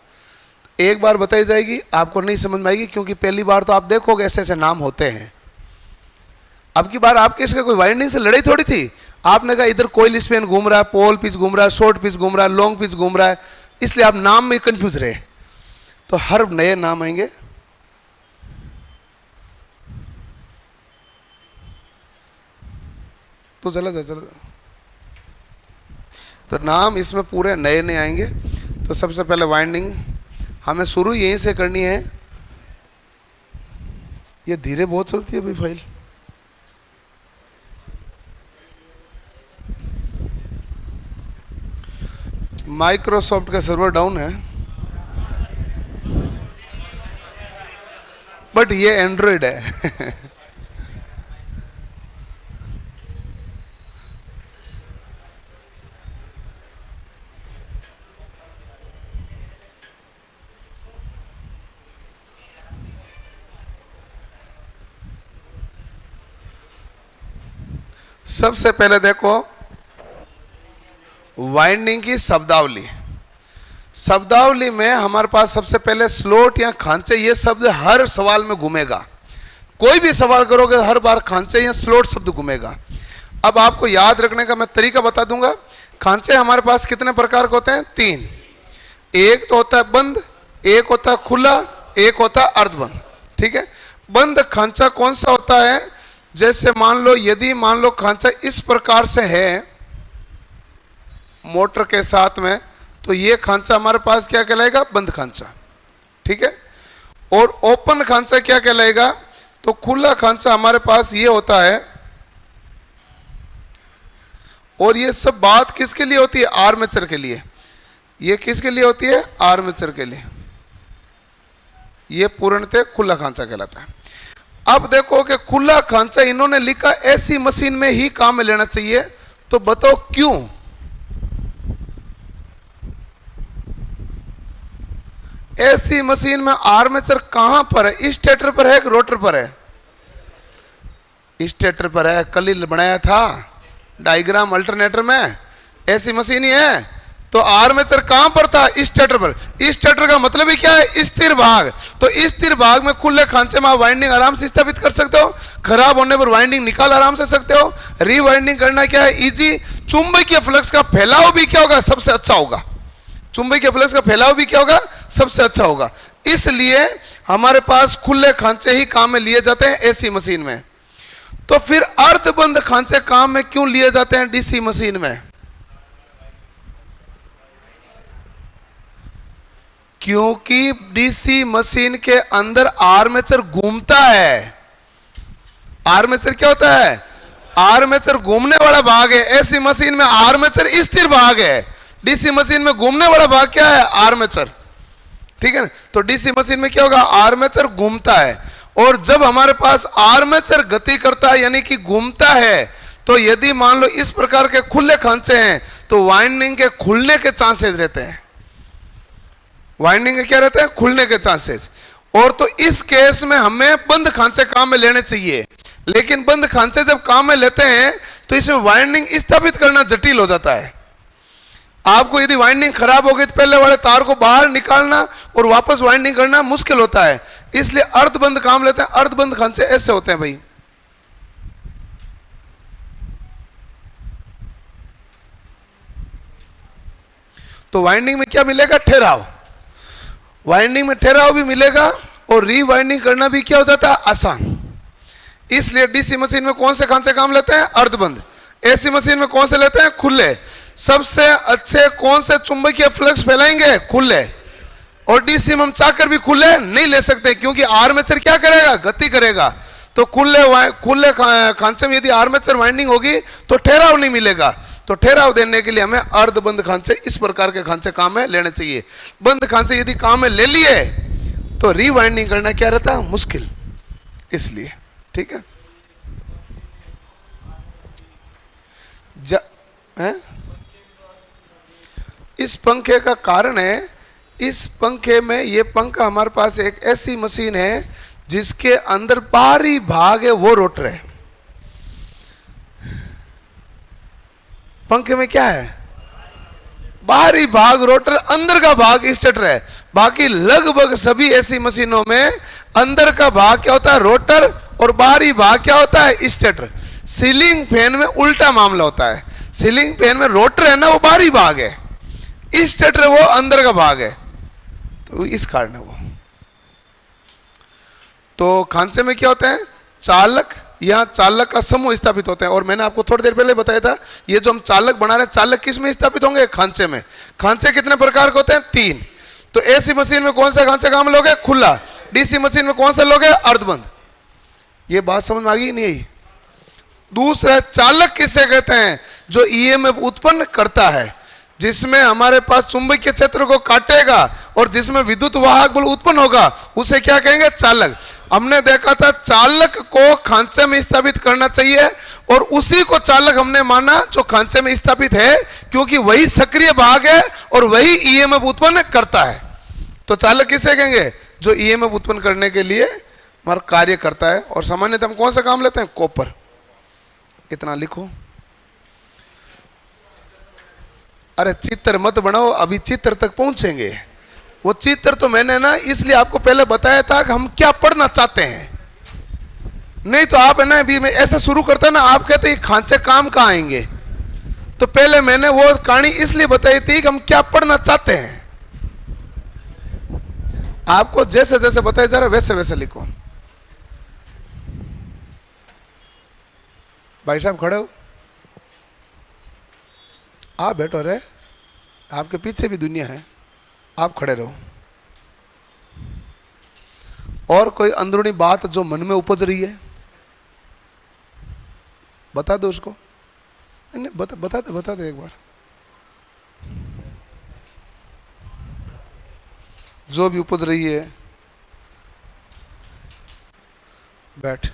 S1: एक बार बताई जाएगी, आपको नहीं समझ में आएगी, क्योंकि पहली बार तो आप देखोगे ऐसे ऐसे नाम होते हैं। अब की बार आपके इसका कोई वाइंडिंग से लड़ाई थोड़ी थी, आपने कहा इधर कोइल स्पेन घूम रहा है, पोल पिच घूम रहा है, शॉर्ट पिच घूम रहा है, लॉन्ग पिच घूम रहा है, इसलिए आप नाम में कंफ्यूज रहे। तो हर नए नाम आएंगे। तो चला जा। तो नाम इसमें पूरे नए नए आएंगे। तो सबसे पहले वाइंडिंग हमें शुरू यहीं से करनी है। ये धीरे बहुत चलती है भाई फाइल। माइक्रोसॉफ्ट का सर्वर डाउन है, बट ये एंड्रॉइड है। सबसे पहले देखो वाइंडिंग की शब्दावली। शब्दावली में हमारे पास सबसे पहले स्लोट या खांचे, ये शब्द हर सवाल में घूमेगा। कोई भी सवाल करोगे हर बार खांचे या स्लोट शब्द घूमेगा। अब आपको याद रखने का मैं तरीका बता दूंगा। खांचे हमारे पास कितने प्रकार के होते हैं? 3। एक तो होता है बंद, एक होता है खुला, एक होता है अर्धबंद। ठीक है, बंद खांचा कौन सा होता है? जैसे मान लो, यदि मान लो खांचा इस प्रकार से है मोटर के साथ में, तो ये खांचा हमारे पास क्या कहलाएगा? बंद खांचा। ठीक है, और ओपन खांचा क्या कहलाएगा? तो खुला खांचा हमारे पास ये होता है। और ये सब बात किसके लिए होती है? आर्मेचर के लिए। ये किसके लिए होती है? आर्मेचर के लिए। ये पूर्णतः खुला खांचा कहलाता है। अब देखो कि खुला खांचा इन्होंने लिखा ऐसी मशीन में ही काम में लेना चाहिए, तो बताओ क्यों? ऐसी मशीन में आर्मेचर कहां पर है? स्टेटर पर है कि रोटर पर है? स्टेटर पर है। कल ही बनाया था डायग्राम अल्टरनेटर में, ऐसी मशीन ही है। तो आर्मेचर कहां पर था? स्टेटर पर। स्टेटर का मतलब ही क्या है? स्थिर भाग। तो स्थिर भाग में खुले खांचे में आप वाइंडिंग आराम से स्थापित कर सकते हो। खराब होने पर वाइंडिंग निकाल आराम से सकते हो। रीवाइंडिंग करना क्या है? इजी। चुंबकीय फ्लक्स का फैलाव भी क्या होगा? सबसे अच्छा होगा। चुंबकीय फ्लक्स का फैलाव भी क्या होगा? सबसे अच्छा होगा। इसलिए हमारे पास खुले खांचे ही काम में लिए जाते हैं एसी मशीन में। तो फिर अर्धबंद खांचे काम में क्यों लिए जाते हैं डीसी मशीन में? क्योंकि डीसी मशीन के अंदर आर्मेचर घूमता है। आर्मेचर क्या होता है? आर्मेचर घूमने वाला भाग है। एसी मशीन में आर्मेचर स्थिर भाग है, डीसी मशीन में घूमने वाला भाग क्या है? आर्मेचर। ठीक है ना? तो डीसी मशीन में क्या होगा? आर्मेचर घूमता है। और जब हमारे पास आर्मेचर गति करता है यानी कि घूमता है, तो यदि मान लो इस प्रकार के खुले खांचे हैं तो वाइंडिंग के खुलने के चांसेस रहते हैं। वाइंडिंग के क्या रहते हैं? खुलने के चांसेस। और तो इस केस में हमें बंद खांचे काम में लेने चाहिए। लेकिन बंद खांचे जब काम में लेते हैं तो इसमें वाइंडिंग स्थापित करना जटिल हो जाता है। आपको यदि वाइंडिंग खराब हो गई तो पहले वाले तार को बाहर निकालना और वापस वाइंडिंग करना मुश्किल होता है, इसलिए अर्धबंद काम लेते हैं। अर्धबंद खांचे ऐसे होते हैं भाई, तो वाइंडिंग में क्या मिलेगा? ठहराव। वाइंडिंग में ठहराव भी मिलेगा और रीवाइंडिंग करना भी क्या हो जाता है? आसान। इसलिए डीसी मशीन में कौन से खांचे काम लेते हैं? अर्धबंद। एसी मशीन में कौन से लेते हैं? खुले। सबसे अच्छे कौन से चुंबकीय फ्लक्स फैलाएंगे? खुले। और डीसी में हम चाहकर भी खुले नहीं ले सकते, क्योंकि आर्मेचर क्या करेगा? गति करेगा। तो खुले खांचे में यदि आर्मेचर वाइंडिंग होगी तो ठहराव नहीं मिलेगा। तो ठहराव देने के लिए हमें अर्धबंद खांचे, इस प्रकार के खांचे काम में लेने चाहिए। बंद खांचे यदि काम में ले लिए तो रीवाइंडिंग करना क्या रहता है? मुश्किल। इसलिए ठीक है, है? इस पंखे का कारण है, इस पंखे में, ये पंखा हमारे पास एक ऐसी मशीन है जिसके अंदर बाहरी भाग है वो रोटर है। पंखे में क्या है? बाहरी भाग रोटर, अंदर का भाग स्टेटर है। बाकी लगभग सभी ऐसी मशीनों में अंदर का भाग क्या होता है? रोटर, और बाहरी भाग क्या होता है? स्टेटर। सीलिंग फैन में उल्टा मामला होता है। सीलिंग फैन में रोटर है ना, वो बाहरी भाग है, स्टेटर वो अंदर का भाग है, तो इस कारण है वो। तो खांचे में क्या होते हैं? चालक या चालक का समूह स्थापित होते हैं। और मैंने आपको थोड़ी देर पहले बताया था, ये जो हम चालक बना रहे हैं, चालक किस में स्थापित होंगे? खांचे में। खांचे कितने प्रकार के होते हैं? 3। तो एसी मशीन में कौन सा खांचे काम लोगे? खुला। डीसी मशीन में कौन सा लोगे? अर्धबंद। ये बात समझ में आ गई नहीं आई? दूसरा, चालक किसे कहते हैं? जो ईएमएफ उत्पन्न करता है, जिसमें हमारे पास चुंबकीय क्षेत्र को काटेगा और जिसमें विद्युत वाहक बल उत्पन्न होगा, उसे क्या कहेंगे? चालक। हमने देखा था चालक को खांचे में स्थापित करना चाहिए, और उसी को चालक हमने माना जो खांचे में स्थापित है, क्योंकि वही सक्रिय भाग है और वही ईएमएफ उत्पन्न करता है। तो चालक किसे कहेंगे? जो ईएमएफ उत्पन्न करने के लिए हमारा कार्य करता है। और सामान्यतः हम कौन सा काम लेते हैं? कॉपर। इतना लिखो। अरे चित्र मत बनाओ, अभी चित्र तक पहुंचेंगे। वो चित्र तो मैंने ना इसलिए आपको पहले बताया था कि हम क्या पढ़ना चाहते हैं, नहीं तो आप है ना, अभी मैं ऐसा शुरू करता ना, आप कहते हैं खांचे काम कहाँ आएंगे। तो पहले मैंने वो कहानी इसलिए बताई थी कि हम क्या पढ़ना चाहते हैं। आपको जैसे जैसे बताया जा रहा है वैसे वैसे लिखो। भाई साहब खड़े हो, आप बैठो रे, आपके पीछे भी दुनिया है, आप खड़े रहो। और कोई अंदरूनी बात जो मन में उपज रही है बता दो उसको। नहीं, बता दे एक बार, जो भी उपज रही है। बैठ।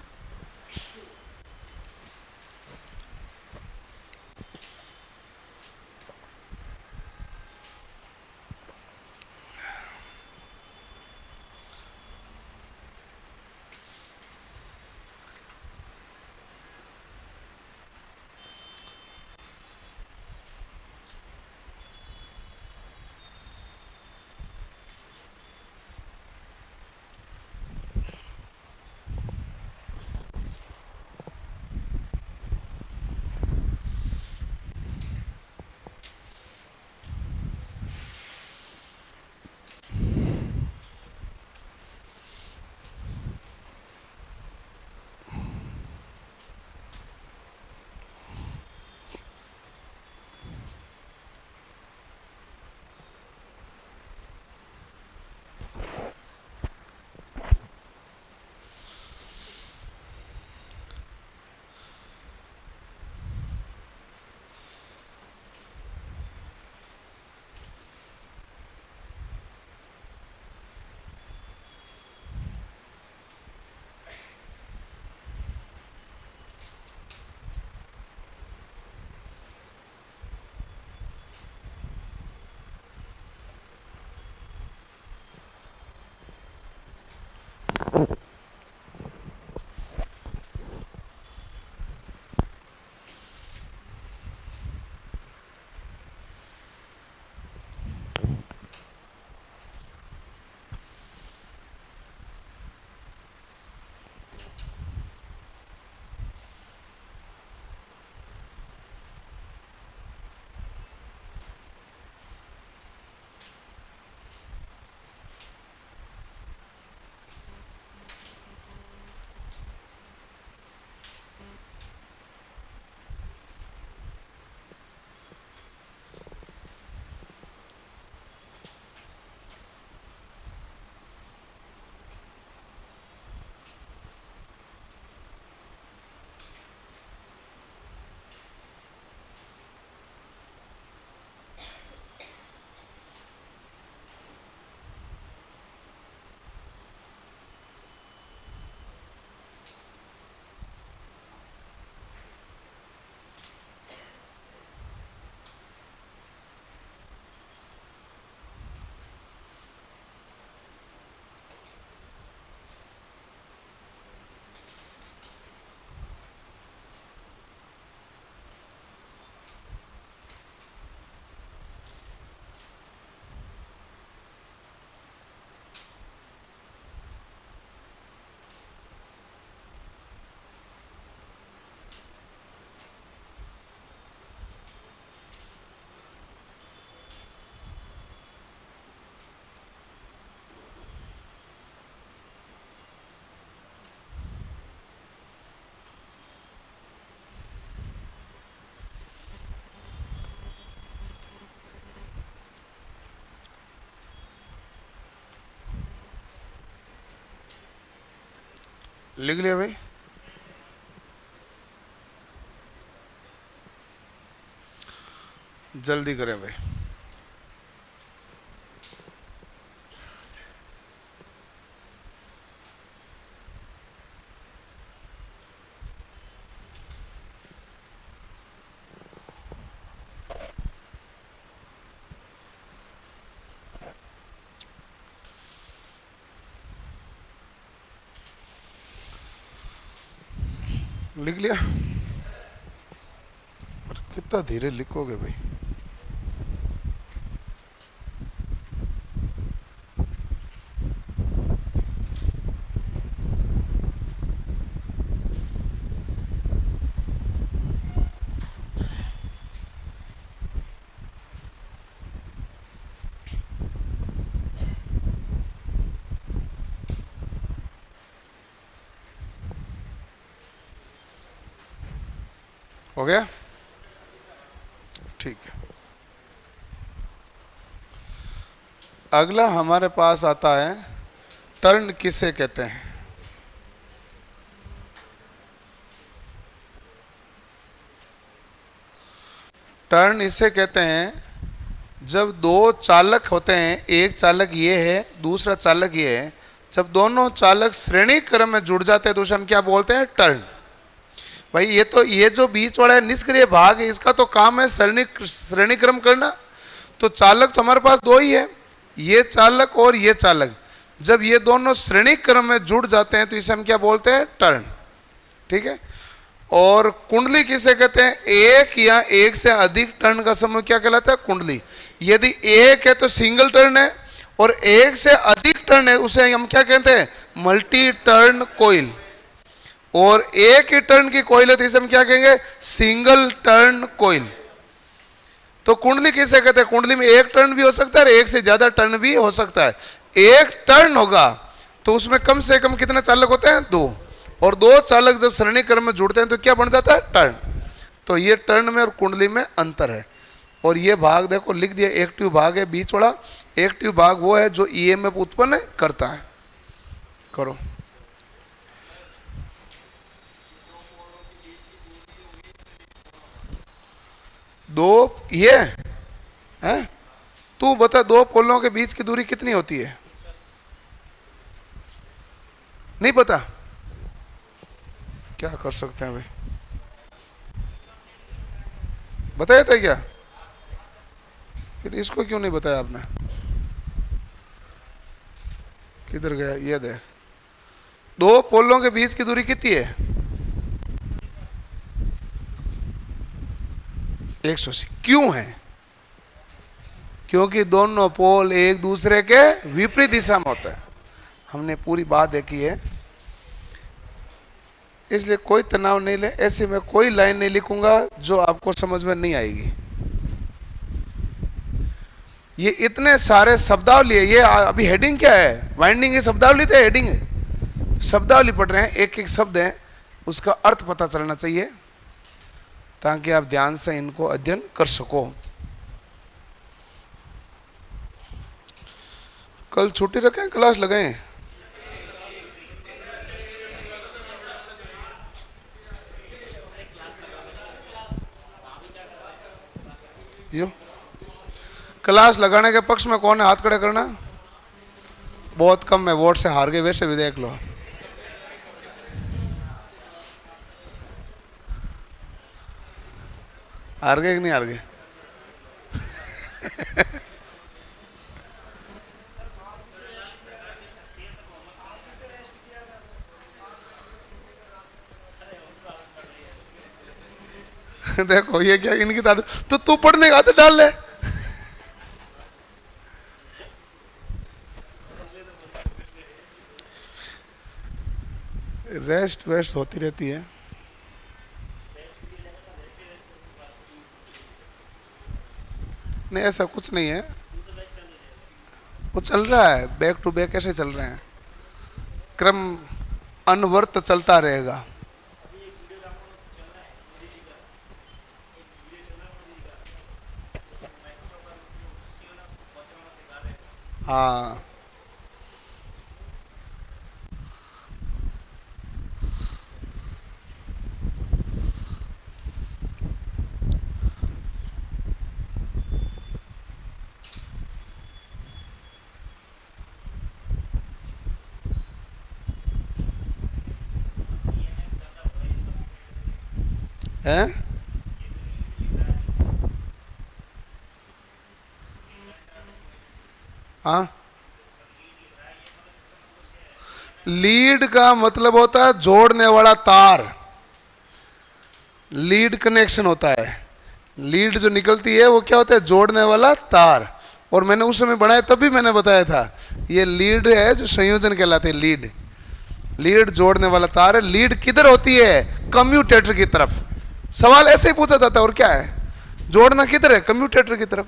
S1: लिख लिया भाई? जल्दी करें भाई। लिख लिया? पर कितना धीरे लिखोगे भाई? हो गया? ठीक है। अगला हमारे पास आता है टर्न किसे कहते हैं? टर्न इसे कहते हैं जब दो चालक होते हैं, एक चालक ये है, दूसरा चालक ये है, जब दोनों चालक श्रेणी क्रम में जुड़ जाते हैं तो उसे हम क्या बोलते हैं? टर्न। भाई ये जो बीच वाला है निष्क्रिय भाग है, इसका तो काम है श्रेणी क्रम करना। तो चालक तो हमारे पास दो ही है, ये चालक और ये चालक। जब ये दोनों श्रेणी क्रम में जुड़ जाते हैं तो इसे हम क्या बोलते हैं? टर्न। ठीक है। और कुंडली किसे कहते हैं? एक या एक से अधिक टर्न का समूह क्या कहलाता है? कुंडली। यदि एक है तो सिंगल टर्न है, और एक से अधिक टर्न है उसे हम क्या कहते हैं? Multi turn coil. और एक ही टर्न की कोइल है तो इसे हम क्या कहेंगे? Single turn coil. तो कुंडली किसे कहते हैं? कुंडली में एक टर्न भी हो सकता है और एक से ज्यादा टर्न भी हो सकता है। एक टर्न होगा तो उसमें कम से कम कितने चालक होते हैं? दो। और दो चालक जब श्रेणी क्रम में जुड़ते हैं तो क्या बन जाता है? टर्न। तो ये टर्न में और कुंडली में अंतर है। और ये भाग देखो लिख दिया, एक्टिव भाग है बीच वाला। एक्टिव भाग वो है जो ईएमएफ उत्पन्न करता है। करो। दो ये है, तू बता दो पोलों के बीच की दूरी कितनी होती है? नहीं पता? क्या कर सकते हैं भाई? बताया था क्या? फिर इसको क्यों नहीं बताया आपने? किधर गया? ये देख, दो पोलों के बीच की दूरी कितनी है? 180। क्यों है? क्योंकि दोनों पोल एक दूसरे के विपरीत दिशा में होता है। हमने पूरी बात देखी है, इसलिए कोई तनाव नहीं ले। ऐसे मैं कोई लाइन नहीं लिखूंगा जो आपको समझ में नहीं आएगी। ये इतने सारे शब्दावली है। ये अभी हेडिंग क्या है? वाइंडिंग की शब्दावली तो हेडिंग है। शब्दावली पढ़ रहे हैं, एक एक शब्द है, उसका अर्थ पता चलना चाहिए ताकि आप ध्यान से इनको अध्ययन कर सको। कल छुट्टी रखें, क्लास लगाएं? यो क्लास लगाने के पक्ष में कौन है? हाथ खड़े करना। बहुत कम है, वोट से हार गए। वैसे भी देख लो, हार गए कि नहीं हार गए? देखो ये क्या इनकी तारीफ। तो तू पढ़ने का तो डाल ले। रेस्ट वेस्ट होती रहती है। नहीं ऐसा कुछ नहीं है, वो चल रहा है, बैक टू बैक ऐसे चल रहे हैं, क्रम अनवर्त चलता रहेगा। हाँ हैं? हाँ, लीड का मतलब होता है जोड़ने वाला तार, लीड कनेक्शन होता है। लीड जो निकलती है वो क्या होता है? जोड़ने वाला तार। और मैंने उस समय बनाया तभी मैंने बताया था ये लीड है जो संयोजन कहलाते हैं। लीड, लीड जोड़ने वाला तार है। लीड किधर होती है? कम्यूटेटर की तरफ। सवाल ऐसे ही पूछा जाता है, और क्या है? जोड़ना किधर है? कम्यूटेटर की तरफ।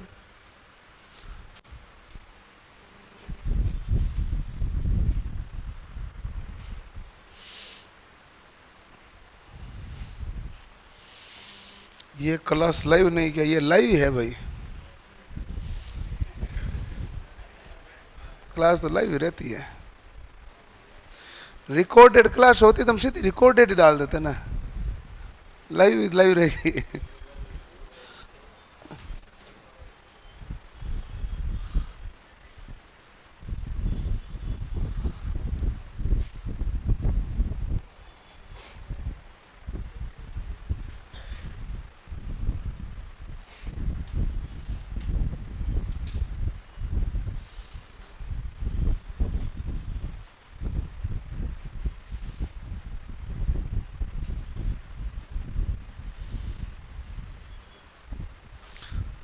S1: ये क्लास लाइव नहीं क्या? ये लाइव है भाई, क्लास तो लाइव रहती है। रिकॉर्डेड क्लास होती तो हम सीधी रिकॉर्डेड ही डाल देते ना, लाइव लाइव रहेगी।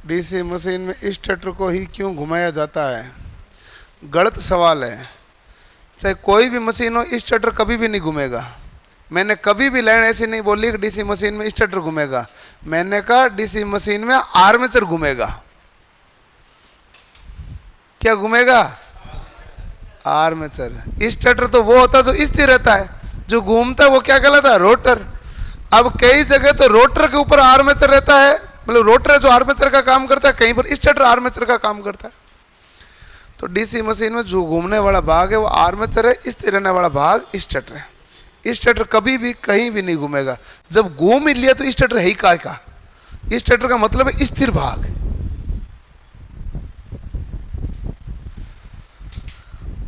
S1: डीसी मशीन में स्टेटर को ही क्यों घुमाया जाता है? गलत सवाल है। चाहे कोई भी मशीन हो, स्टेटर कभी भी नहीं घूमेगा। मैंने कभी भी लाइन ऐसी नहीं बोली कि डीसी मशीन में स्टेटर घूमेगा। मैंने कहा डीसी मशीन में आर्मेचर घूमेगा। क्या घूमेगा? आर्मेचर। स्टेटर तो वो होता है जो स्थिर रहता है, जो घूमता है वो क्या कहलाता है? रोटर। अब कई जगह तो रोटर के ऊपर आर्मेचर रहता है, मतलब रोटर है जो आर्मेचर का काम करता है, कहीं पर स्टेटर आर्मेचर का काम करता है। तो डीसी मशीन में जो घूमने वाला भाग है वो आर्मेचर है, स्थिर रहने वाला भाग स्टेटर है। स्टेटर कभी भी कहीं भी नहीं घूमेगा। जब घूम ही लिया तो स्टेटर है ही काय का? स्टेटर का मतलब है स्थिर भाग।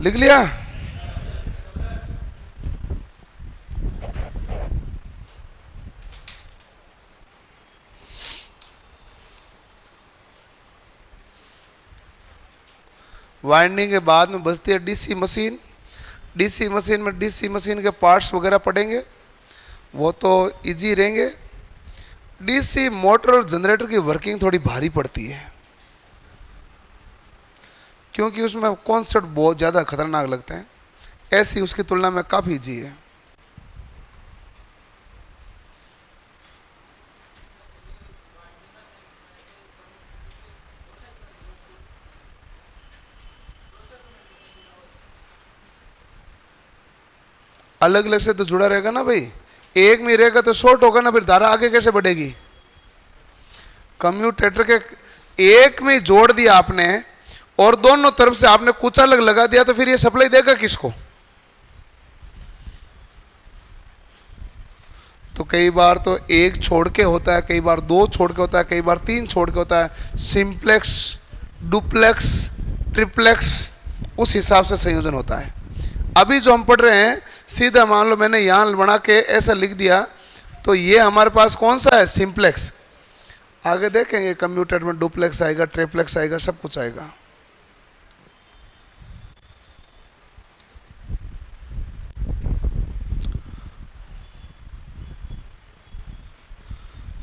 S1: लिख लिया? वाइंडिंग के बाद में बचती है डीसी मशीन। डीसी मशीन में डीसी मशीन के पार्ट्स वगैरह पड़ेंगे, वो तो इजी रहेंगे। डीसी मोटर और जनरेटर की वर्किंग थोड़ी भारी पड़ती है, क्योंकि उसमें कॉन्सेप्ट बहुत ज़्यादा खतरनाक लगते हैं। ऐसी उसकी तुलना में काफ़ी इजी है। अलग अलग से तो जुड़ा रहेगा ना भाई, एक में रहेगा तो शॉर्ट होगा ना, फिर धारा आगे कैसे बढ़ेगी? कम्यूटेटर के एक में जोड़ दिया आपने और दोनों तरफ से आपने कुछ अलग लगा दिया, तो फिर ये सप्लाई देगा किसको? तो कई बार तो एक छोड़ के होता है, कई बार दो छोड़ के होता है, कई बार तीन छोड़ के होता है। सिंप्लेक्स, डुप्लेक्स, ट्रिप्लेक्स, उस हिसाब से संयोजन होता है। अभी जो हम पढ़ रहे हैं, सीधा मान लो मैंने यहाँ बना के ऐसा लिख दिया, तो ये हमारे पास कौन सा है? सिंप्लेक्स। आगे देखेंगे कंप्यूटर में डुप्लेक्स आएगा, ट्रिप्लेक्स आएगा, सब कुछ आएगा।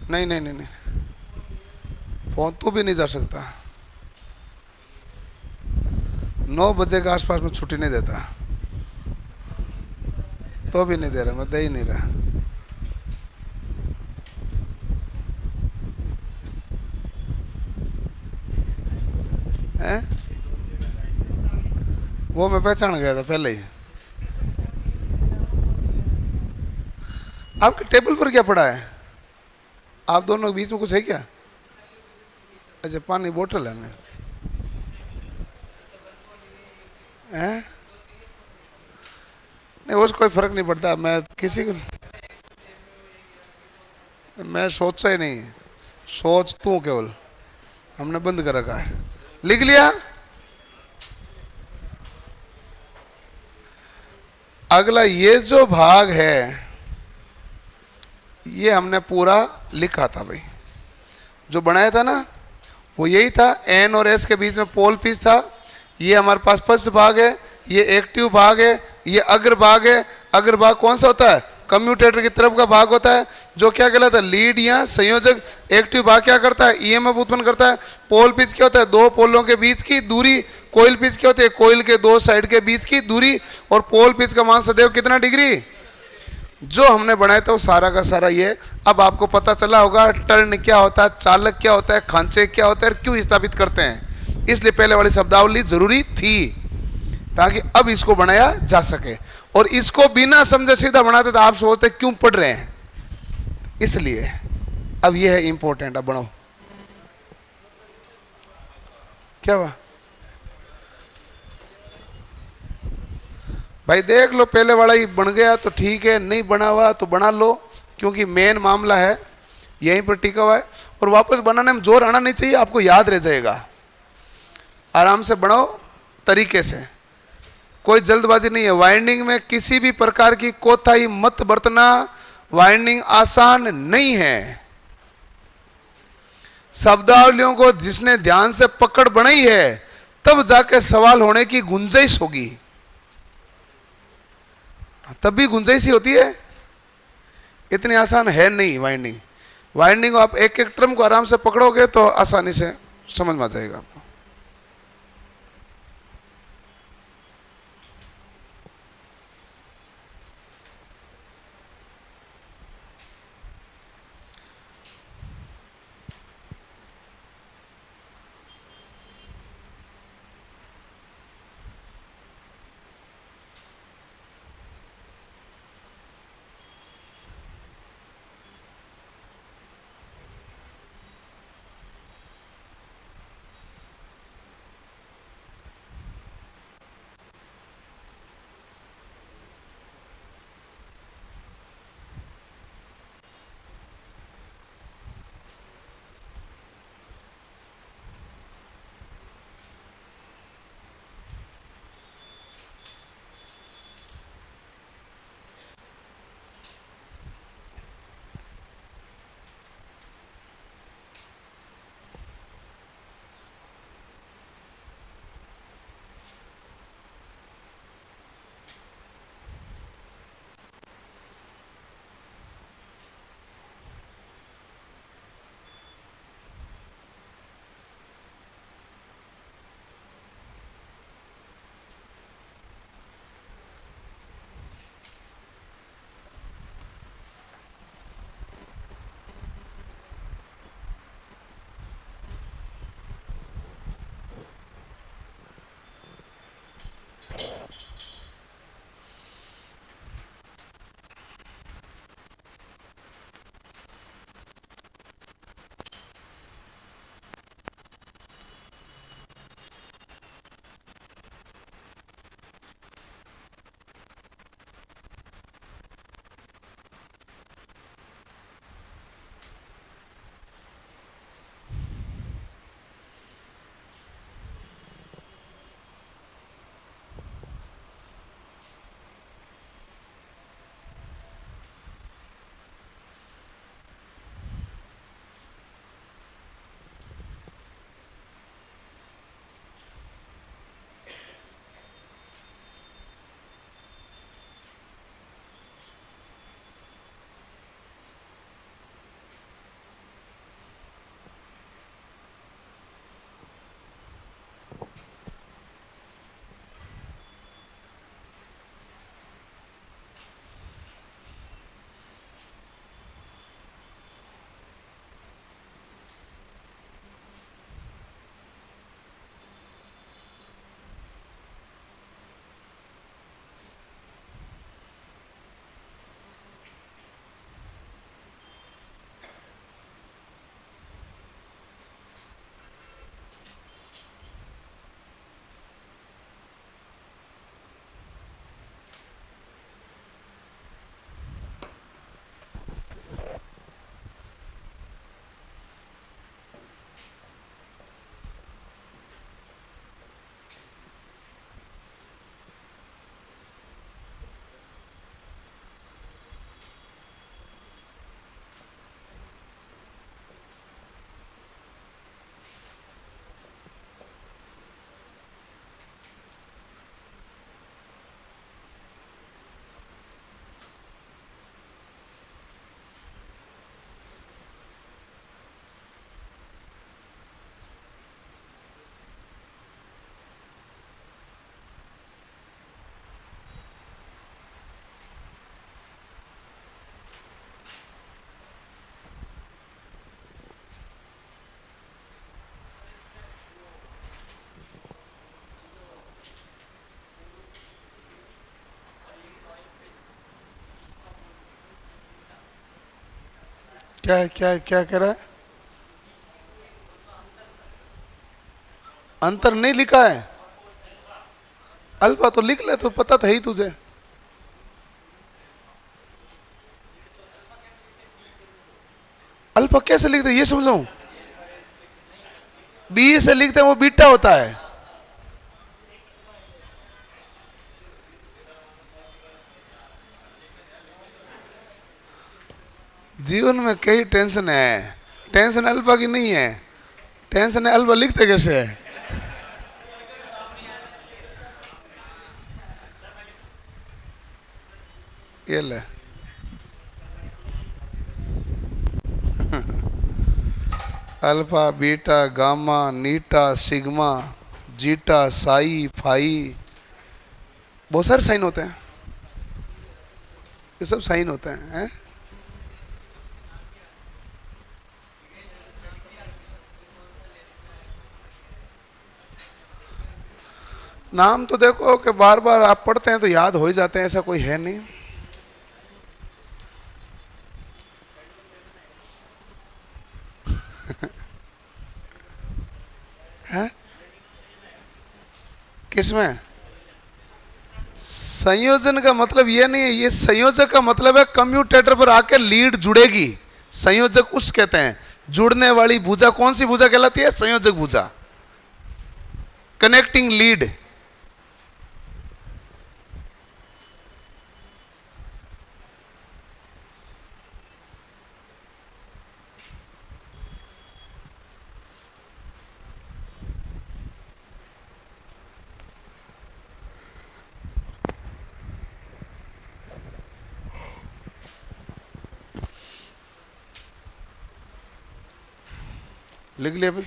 S1: नहीं नहीं नहीं नहीं, फोन तो भी नहीं जा सकता। 9 बजे के आसपास में छुट्टी नहीं देता, तो भी नहीं दे रहा, मैं दे ही नहीं रहा। हैं? वो मैं पहचान गया था पहले ही। आपके टेबल पर क्या पड़ा है? आप दोनों के बीच में कुछ है क्या? अच्छा, पानी बोतल है ना? हैं? नहीं, उसको कोई फर्क नहीं पड़ता। मैं किसी को, मैं सोचता ही नहीं, सोच तू केवल, हमने बंद कर रखा है। लिख लिया? अगला ये जो भाग है, ये हमने पूरा लिखा था भाई, जो बनाया था ना वो यही था। एन और एस के बीच में पोल पीस था। ये हमारे पास पश्च भाग है, ये एक्टिव भाग है, ये अग्र भाग है। अग्र भाग कौन सा होता है? कम्यूटेटर की तरफ का भाग होता है, जो क्या कहलाता है? लीड या संयोजक। एक्टिव भाग क्या करता है? ईएमएफ उत्पन्न करता है। पोल पिच क्या होता है? दो पोलों के बीच की दूरी। कोइल पिच क्या होती है? कोइल के दो साइड के बीच की दूरी। और पोल पिच का मान सदैव कितना डिग्री? जो हमने बनाया था वो सारा का सारा ये। अब आपको पता चला होगा टर्न क्या होता है, चालक क्या होता है, खांचे क्या होता है, क्यों स्थापित करते हैं। इसलिए पहले वाली शब्दावली जरूरी थी, ताकि अब इसको बनाया जा सके। और इसको बिना समझे सीधा बनाते तो आप सोचते क्यों पढ़ रहे हैं, इसलिए अब यह है इंपॉर्टेंट। अब बनाओ, क्या हुआ भाई? देख लो, पहले वाला ही बन गया तो ठीक है, नहीं बना हुआ तो बना लो, क्योंकि मेन मामला है यहीं पर टिका हुआ है। और वापस बनाने में जोर आना नहीं चाहिए, आपको याद रह जाएगा। आराम से बनाओ, तरीके से, कोई जल्दबाजी नहीं है। वाइंडिंग में किसी भी प्रकार की कोताही मत बरतना, वाइंडिंग आसान नहीं है। शब्दावलियों को जिसने ध्यान से पकड़ बनाई है, तब जाके सवाल होने की गुंजाइश होगी, तब भी गुंजाइश ही होती है। इतनी आसान है नहीं वाइंडिंग। वाइंडिंग को आप एक एक टर्म को आराम से पकड़ोगे तो आसानी से समझ में आ जाएगा आपको। क्या क्या क्या कह रहा है? अंतर नहीं लिखा है? अल्फा तो लिख ले, तो पता था ही तुझे। अल्फा कैसे लिखते ये समझाऊं? बी से लिखते हैं वो बीटा होता है। जीवन में कई टेंशन है, टेंशन अल्फा की नहीं है, टेंशन है अल्फा लिखते कैसे है। ये ले, अल्फा बीटा गामा नीटा सिग्मा जीटा साई फाई, बहुत सारे साइन होते हैं, ये सब साइन होते हैं। नाम तो देखो कि बार बार आप पढ़ते हैं तो याद हो ही जाते हैं, ऐसा कोई है नहीं। है किसमें? संयोजन का मतलब ये नहीं है, ये संयोजक का मतलब है कम्यूटेटर पर आके लीड जुड़ेगी, संयोजक उस कहते हैं। जुड़ने वाली भुजा कौन सी भुजा कहलाती है? संयोजक भुजा, कनेक्टिंग लीड। लिख लिया भाई।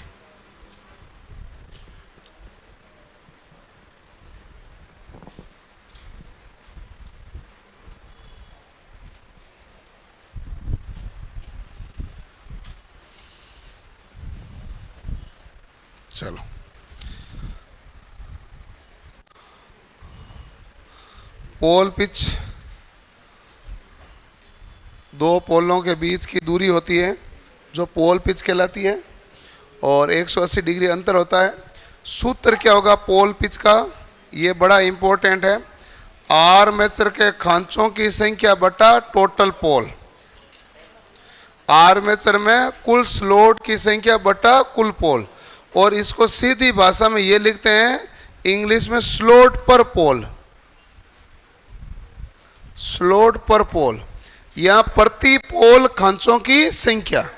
S1: चलो, पोल पिच, दो पोलों के बीच की दूरी होती है जो पोल पिच कहलाती है, और 180 डिग्री अंतर होता है। सूत्र क्या होगा पोल पिच का? ये बड़ा इंपॉर्टेंट है, आर्मेचर के खांचों की संख्या बटा टोटल पोल। आर्मेचर में कुल स्लॉट की संख्या बटा कुल पोल, और इसको सीधी भाषा में ये लिखते हैं इंग्लिश में स्लॉट पर पोल, स्लॉट पर पोल, या प्रति पोल खांचों की संख्या,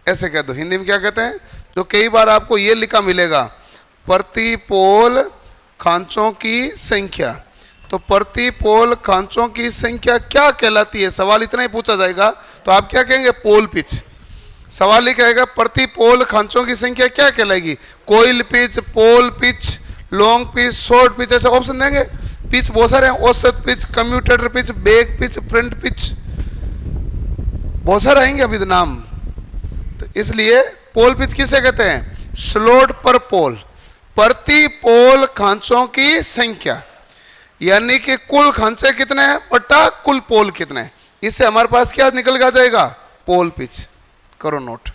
S1: ऐसे कह दो। हिंदी में क्या कहते हैं? तो कई बार आपको ये लिखा मिलेगा प्रति पोल खांचों की संख्या, तो प्रति पोल खांचों की संख्या क्या कहलाती है? सवाल इतना ही पूछा जाएगा तो आप क्या कहेंगे? Pole pitch. सवाल ही कहेगा प्रति पोल खांचों की संख्या क्या कहलाएगी? Coil pitch, pole pitch, long pitch, short pitch, ऐसे ऑप्शन देंगे। पिच बहुत सारे हैं, औसत pitch, commutator pitch, back pitch, front pitch, बहुत सारे आएंगे अभी नाम। तो इसलिए पोल पिच किसे कहते हैं? स्लॉट पर पोल, प्रति पोल खांचों की संख्या, यानी कि कुल खांचे कितने हैं बटा कुल पोल कितने हैं। इससे हमारे पास क्या निकल के आ जाएगा? Pole pitch. करो नोट,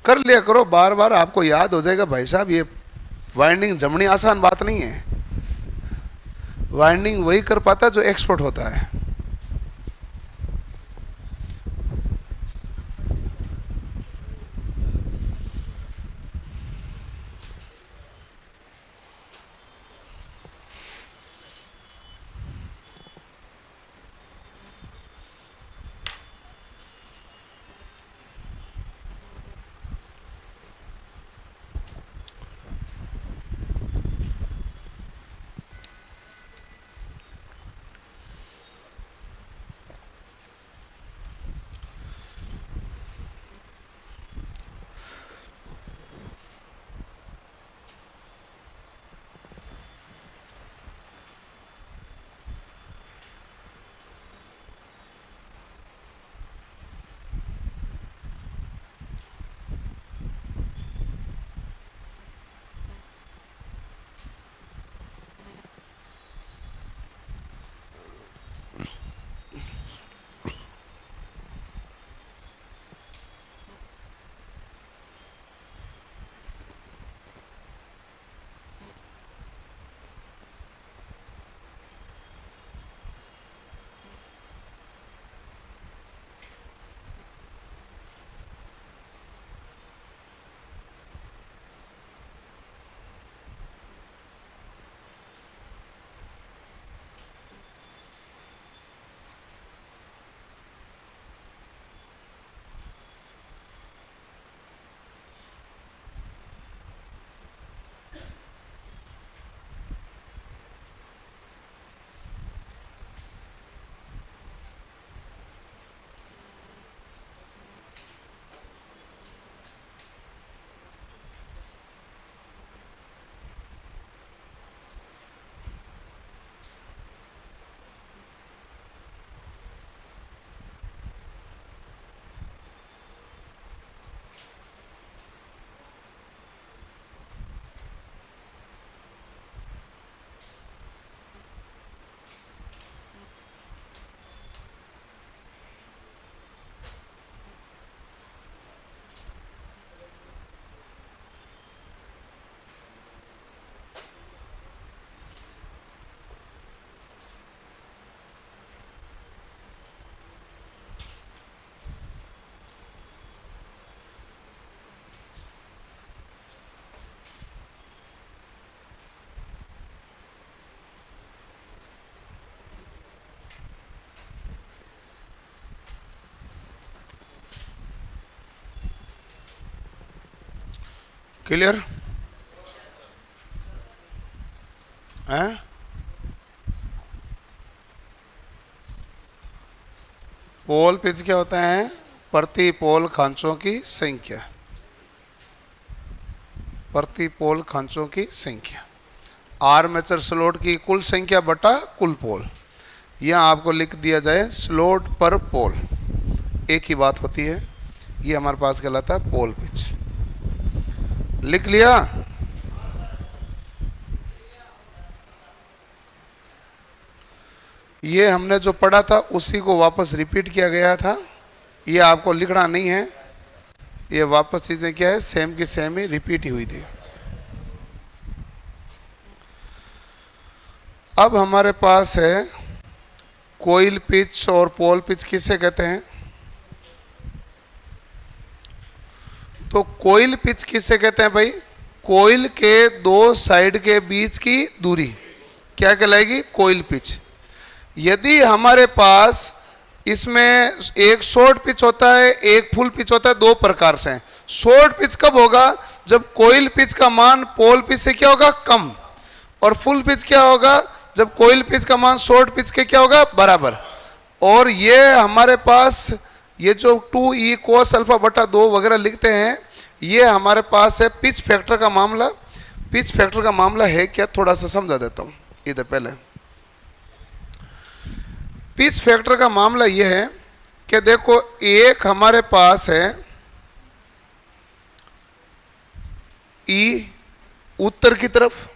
S1: कर लिया करो, बार बार आपको याद हो जाएगा। भाई साहब ये वाइंडिंग जमनी आसान बात नहीं है, वाइंडिंग वही कर पाता है जो एक्सपर्ट होता है। क्लियर है? पोल पिच क्या होता है? प्रति पोल खांचों की संख्या, प्रति पोल खांचों की संख्या, आर्मेचर स्लॉट की कुल संख्या बटा कुल पोल। यह आपको लिख दिया जाए स्लॉट पर पोल, एक ही बात होती है। ये हमारे पास कहलाता है पोल पिच। लिख लिया? ये हमने जो पढ़ा था उसी को वापस रिपीट किया गया था। ये आपको लिखना नहीं है, ये वापस चीजें क्या है, सेम की सेम ही रिपीट ही हुई थी। अब हमारे पास है कोइल पिच और पोल पिच किसे कहते हैं? तो कोइल पिच किसे कहते हैं भाई? कोइल के दो साइड के बीच की दूरी क्या कहलाएगी? Coil pitch. यदि हमारे पास इसमें एक शॉर्ट पिच होता है, एक फुल पिच होता है, दो प्रकार से। शॉर्ट पिच कब होगा? जब कोइल पिच का मान पोल पिच से क्या होगा? कम। और फुल पिच क्या होगा? जब कोइल पिच का मान शॉर्ट पिच के क्या होगा? बराबर। और ये हमारे पास ये जो 2e cos अल्फा बटा 2 वगैरह लिखते हैं, ये हमारे पास है पिच फैक्टर का मामला। पिच फैक्टर का मामला है क्या, थोड़ा सा समझा देता हूं इधर। पहले पिच फैक्टर का मामला यह है कि देखो, एक हमारे पास है E उत्तर की तरफ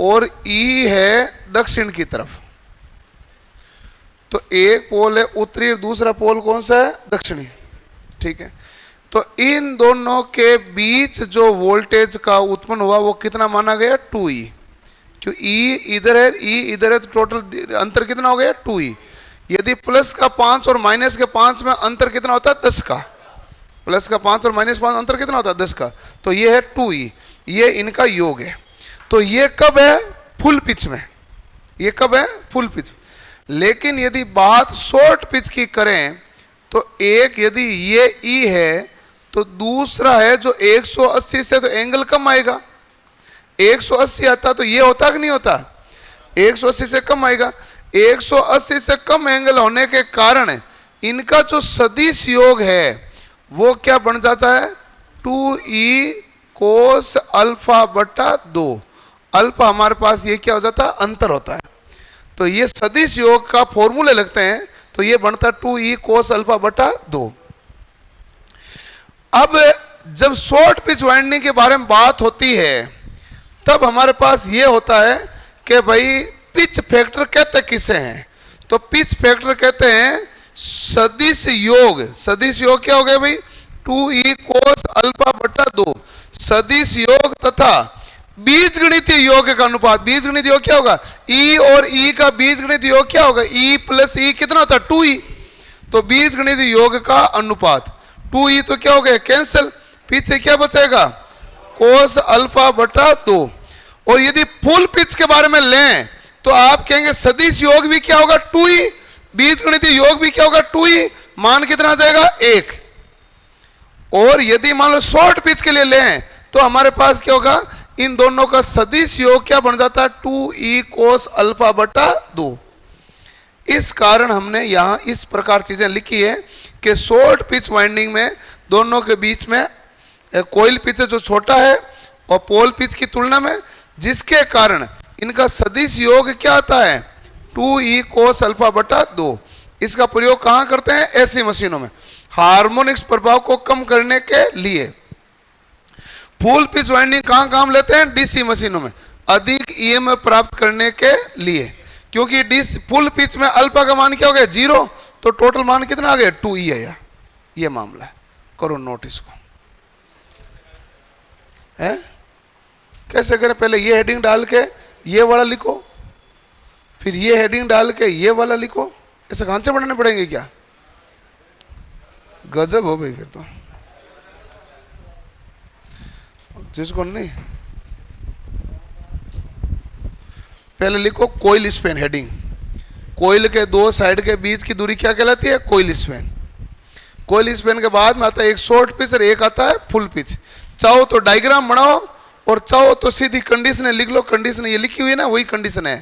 S1: और E है दक्षिण की तरफ। तो एक पोल है उत्तरी और दूसरा पोल कौन सा है? दक्षिणी। ठीक है, तो इन दोनों के बीच जो वोल्टेज का उत्पन्न हुआ वो कितना माना गया? 2e। क्यों? E इधर है, E इधर है, तो टोटल अंतर कितना हो गया? 2e। यदि प्लस का 5 और माइनस के 5 में अंतर कितना होता है? 10 का। प्लस का 5 और माइनस 5 अंतर कितना होता है? 10 का। तो ये है 2e, ये इनका योग है। तो ये कब है? फुल पिच में। ये कब है? Full pitch. लेकिन यदि बात शॉर्ट पिच की करें तो एक यदि ये E है तो दूसरा है जो 180 से, तो एंगल कम आएगा। 180 आता तो ये होता कि नहीं होता? 180 से कम आएगा। 180 से कम एंगल होने के कारण इनका जो सदिश योग है वो क्या बन जाता है? 2e cos अल्फा बटा 2। अल्फा हमारे पास ये क्या हो जाता है? अंतर होता है। तो ये सदिश योग का फॉर्मूले लगते हैं, तो ये बनता है 2e cos अल्फा बटा 2। अब जब शॉर्ट पिच वाइंडिंग के बारे में बात होती है तब हमारे पास ये होता है कि भाई पिच फैक्टर कहते किसे हैं? तो पिच फैक्टर कहते हैं सदिश योग। सदिश योग क्या हो गया भाई? 2e cos अल्फा बटा 2 सदिश योग तथा बीजगणितीय योग का अनुपात। बीजगणित योग क्या होगा? E और E का बीजगणित योग क्या होगा? E प्लस E कितना होता है? 2e। तो बीजगणितीय योग का अनुपात 2e तो क्या हो गया? कैंसिल। पीछे क्या बचेगा? cos अल्फा बटा 2। और यदि फुल पिच के बारे में लें तो आप कहेंगे सदिश योग भी क्या होगा? 2e। बीजगणितीय योग भी क्या होगा? 2e। मान कितना आ जाएगा? 1। और यदि मान लो शॉर्ट पिच के लिए लें तो हमारे पास क्या होगा? इन दोनों का सदिश योग क्या बन जाता है? 2e cos अल्फा बटा 2। इस कारण हमने यहां इस प्रकार चीजें लिखी है कि शॉर्ट पिच वाइंडिंग में दोनों के बीच में कोइल पिच जो छोटा है और पोल पिच की तुलना में, जिसके कारण इनका सदिश योग क्या आता है? 2e cos अल्फा बटा 2। इसका प्रयोग कहां करते हैं? ऐसी मशीनों में हार्मोनिक्स प्रभाव को कम करने के लिए। फुल पिच वाइंडिंग कहां काम लेते हैं? डीसी मशीनों में अधिक ईएमएफ प्राप्त करने के लिए। क्योंकि डीसी फुल पिच में अल्फा का मान क्या हो गया? 0। तो टोटल मान कितना आ गया? 2e है। ये मामला है। करो नोट इसको। है कैसे करें? पहले ये हेडिंग डाल के ये वाला लिखो, फिर ये हेडिंग डाल के ये वाला लिखो। ऐसे खांचे बढ़ाने पड़ेंगे क्या? गजब हो भाई। फिर तो जिसको नहीं, पहले लिखो कोइल स्पैन हेडिंग। कोइल के दो साइड के बीच की दूरी क्या कहलाती है? Coil span. कोइल स्पैन के बाद में आता है एक शॉर्ट पिच और एक आता है फुल पिच। चाहो तो डायग्राम बनाओ और चाहो तो सीधी कंडीशन लिख लो। कंडीशन ये लिखी हुई है ना, वही कंडीशन है।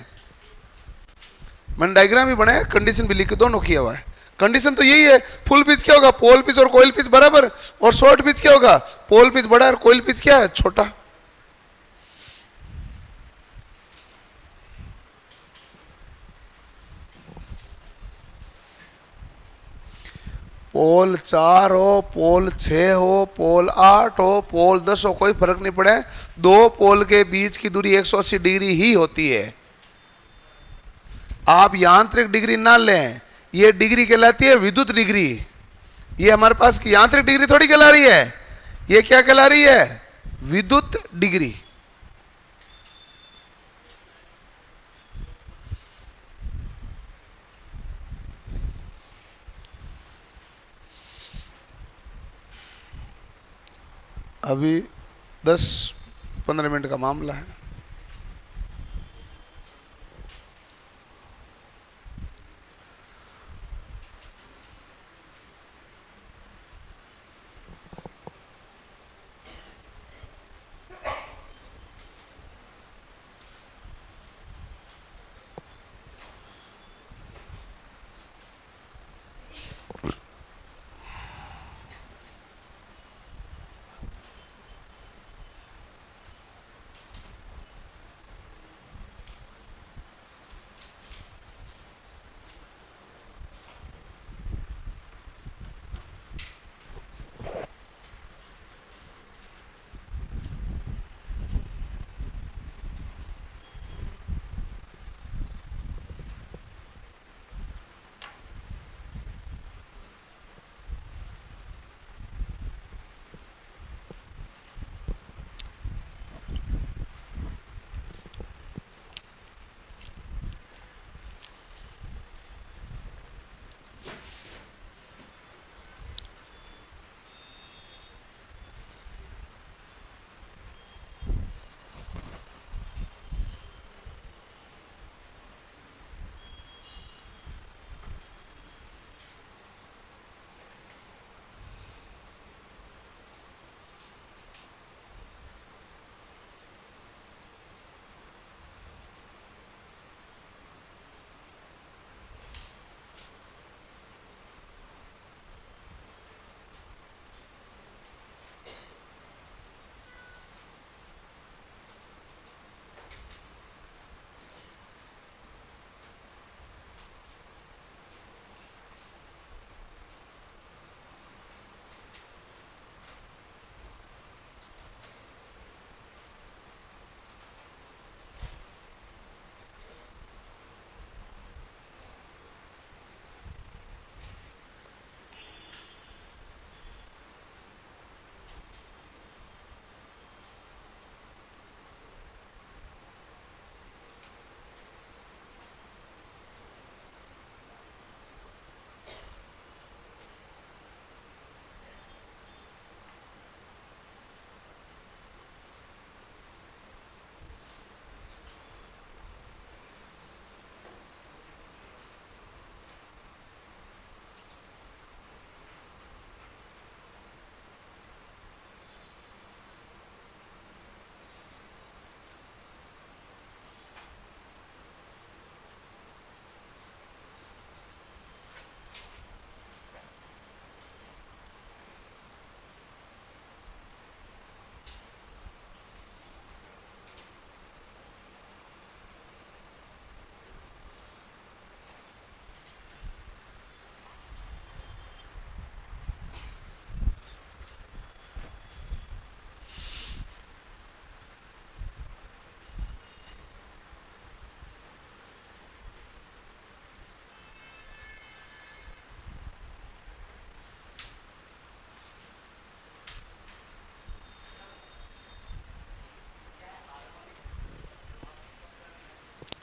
S1: मैंने डायग्राम भी बनाया, कंडीशन भी लिख दोनों किया हुआ है। कंडीशन तो यही है, फुल पिच क्या होगा, पोल पिच और कोयल पिच बराबर, और शॉर्ट पिच क्या होगा, पोल पिच बड़ा और कोयल पिच क्या है, छोटा। पोल 4 हो, पोल 6 हो, पोल 8 हो, पोल 10 हो, कोई फर्क नहीं पड़े, दो पोल के बीच की दूरी 180 डिग्री ही होती है। आप यांत्रिक डिग्री ना लें, ये डिग्री कहलाती है विद्युत डिग्री। ये हमारे पास की यांत्रिक डिग्री थोड़ी कहला रही है, ये क्या कहला रही है, विद्युत डिग्री। अभी 10-15 मिनट का मामला है।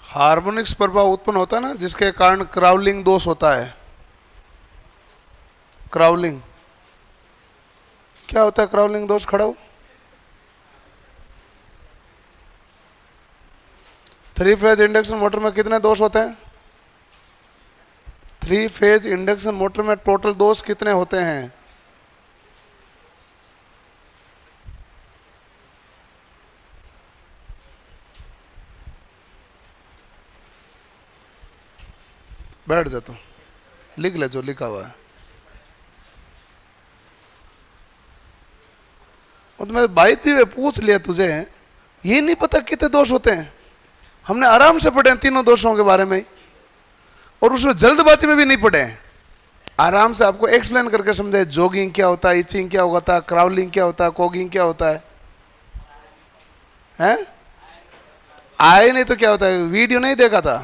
S1: हार्मोनिक्स प्रभाव उत्पन्न होता है ना, जिसके कारण क्राउलिंग दोष होता है। क्राउलिंग क्या होता है, क्राउलिंग दोष खड़ा हो। 3 फेज इंडक्शन मोटर में कितने दोष होते हैं, 3 फेज इंडक्शन मोटर में टोटल दोष कितने होते हैं, बैठ जा तू, लिख ले जो लिखा हुआ है। और तो मैं बाईती हुए पूछ लिया तुझे, ये नहीं पता कितने दोष होते हैं। हमने आराम से पढ़े हैं तीनों दोषों के बारे में, और उसमें जल्दबाजी में भी नहीं पढ़े हैं। आराम से आपको एक्सप्लेन करके समझे, जॉगिंग क्या होता है, इचिंग क्या होता है, क्राउलिंग क्या होता है, कॉगिंग क्या होता है, हैं? आए नहीं तो क्या होता है, वीडियो नहीं देखा था?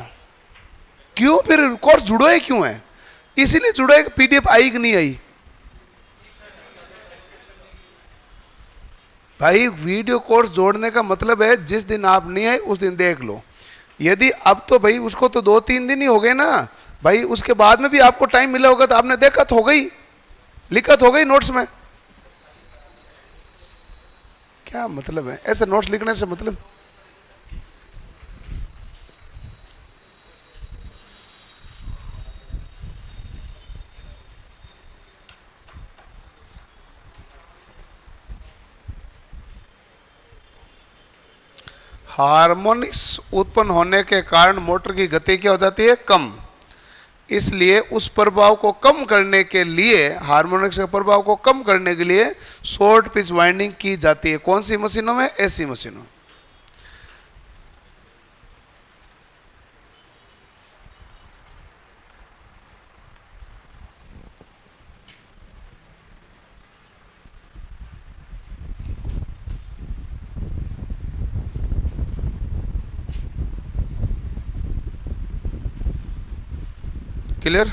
S1: क्यों फिर कोर्स जुड़ो है क्यों है? इसीलिए जुड़ो है कि पीडीएफ आई कि नहीं आई। भाई वीडियो कोर्स जोड़ने का मतलब है जिस दिन आप नहीं आए उस दिन देख लो। यदि अब तो भाई उसको तो 2-3 दिन ही हो गए ना भाई, उसके बाद में भी आपको टाइम मिला होगा तो आपने देखा तो हो गई, लिखा तो हो गई नोट्स में। क्या मतलब है ऐसे नोट्स लिखने से मतलब? हार्मोनिक्स उत्पन्न होने के कारण मोटर की गति क्या हो जाती है? कम। इसलिए उस प्रभाव को कम करने के लिए, हार्मोनिक्स के प्रभाव को कम करने के लिए शॉर्ट पिच वाइंडिंग की जाती है। कौन सी मशीनों में? एसी मशीनों। क्लियर?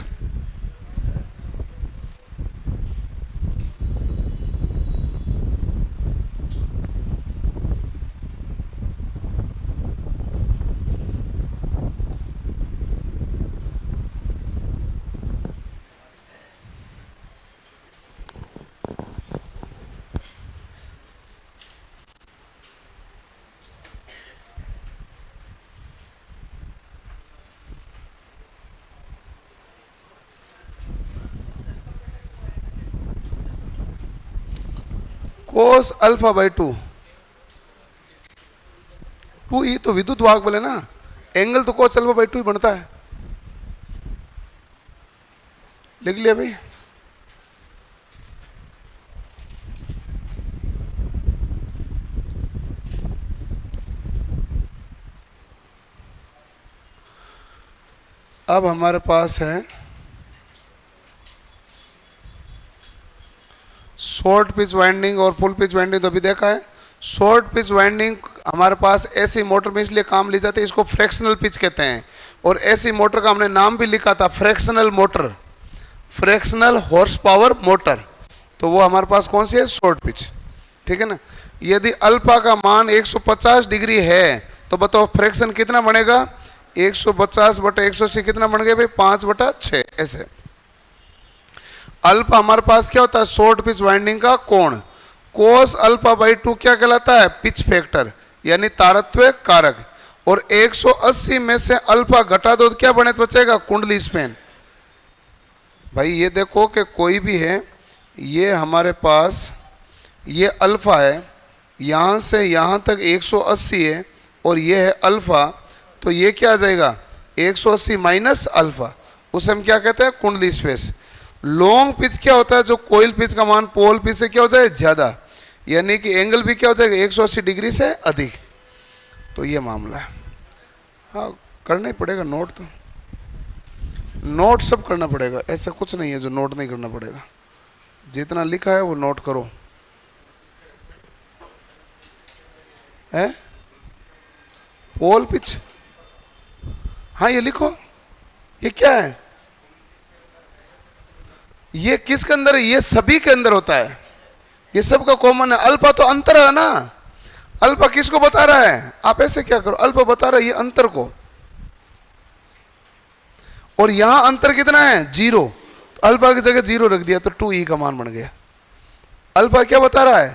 S1: कोस अल्फा बाई 2, 2 तो विद्युत वाहक बोले ना, एंगल तो कोस अल्फा बाई 2 ही बनता है। लिख लिया भाई? अब हमारे पास है शॉर्ट पिच वाइंडिंग और फुल पिच वाइंडिंग, तो अभी देखा है। शॉर्ट पिच वाइंडिंग हमारे पास ऐसी मोटर में इसलिए काम ली जाती है, इसको फ्रैक्शनल पिच कहते हैं। और ऐसी मोटर का हमने नाम भी लिखा था, fractional motor, fractional horse power motor. तो वो हमारे पास कौन सी है? Short pitch. ठीक है ना? यदि अल्फा का मान 150 डिग्री है तो बताओ फ्रैक्शन कितना बनेगा? 150/180 कितना बन गया भाई? 5/6। ऐसे अल्फा हमारे पास क्या होता है? शॉर्ट पिच वाइंडिंग का कोण। कोस अल्फा बाई 2 क्या कहलाता है? पिच फैक्टर, यानी तारत्व कारक। और 180 में से अल्फा घटा दो तो क्या बने तो बचेगा? कुंडली स्पैन। भाई ये देखो कि कोई भी है, ये हमारे पास ये अल्फा है, यहाँ से यहाँ तक 180 है, और ये है अल्फा, तो ये क्या आ जाएगा? 180 माइनस अल्फा, उसे हम क्या कहते हैं? कुंडली स्पेस। लॉन्ग पिच क्या होता है? जो कोयल पिच का मान पोल पिच से क्या हो जाए? ज़्यादा, यानी कि एंगल भी क्या हो जाएगा? 180 डिग्री से अधिक। तो ये मामला है। हाँ करना ही पड़ेगा नोट, तो नोट सब करना पड़ेगा, ऐसा कुछ नहीं है जो नोट नहीं करना पड़ेगा। जितना लिखा है वो नोट करो। है पोल पिच, हाँ ये लिखो। ये क्या है? ये किसके अंदर है? ये सभी के अंदर होता है, ये सब का कॉमन है। अल्फा तो अंतर है ना, अल्फा किसको बता रहा है? आप ऐसे क्या करो, अल्फा बता रहा है ये अंतर को, और यहां अंतर कितना है? 0, तो अल्फा की जगह 0 रख दिया तो 2e का मान बन गया। अल्फा क्या बता रहा है?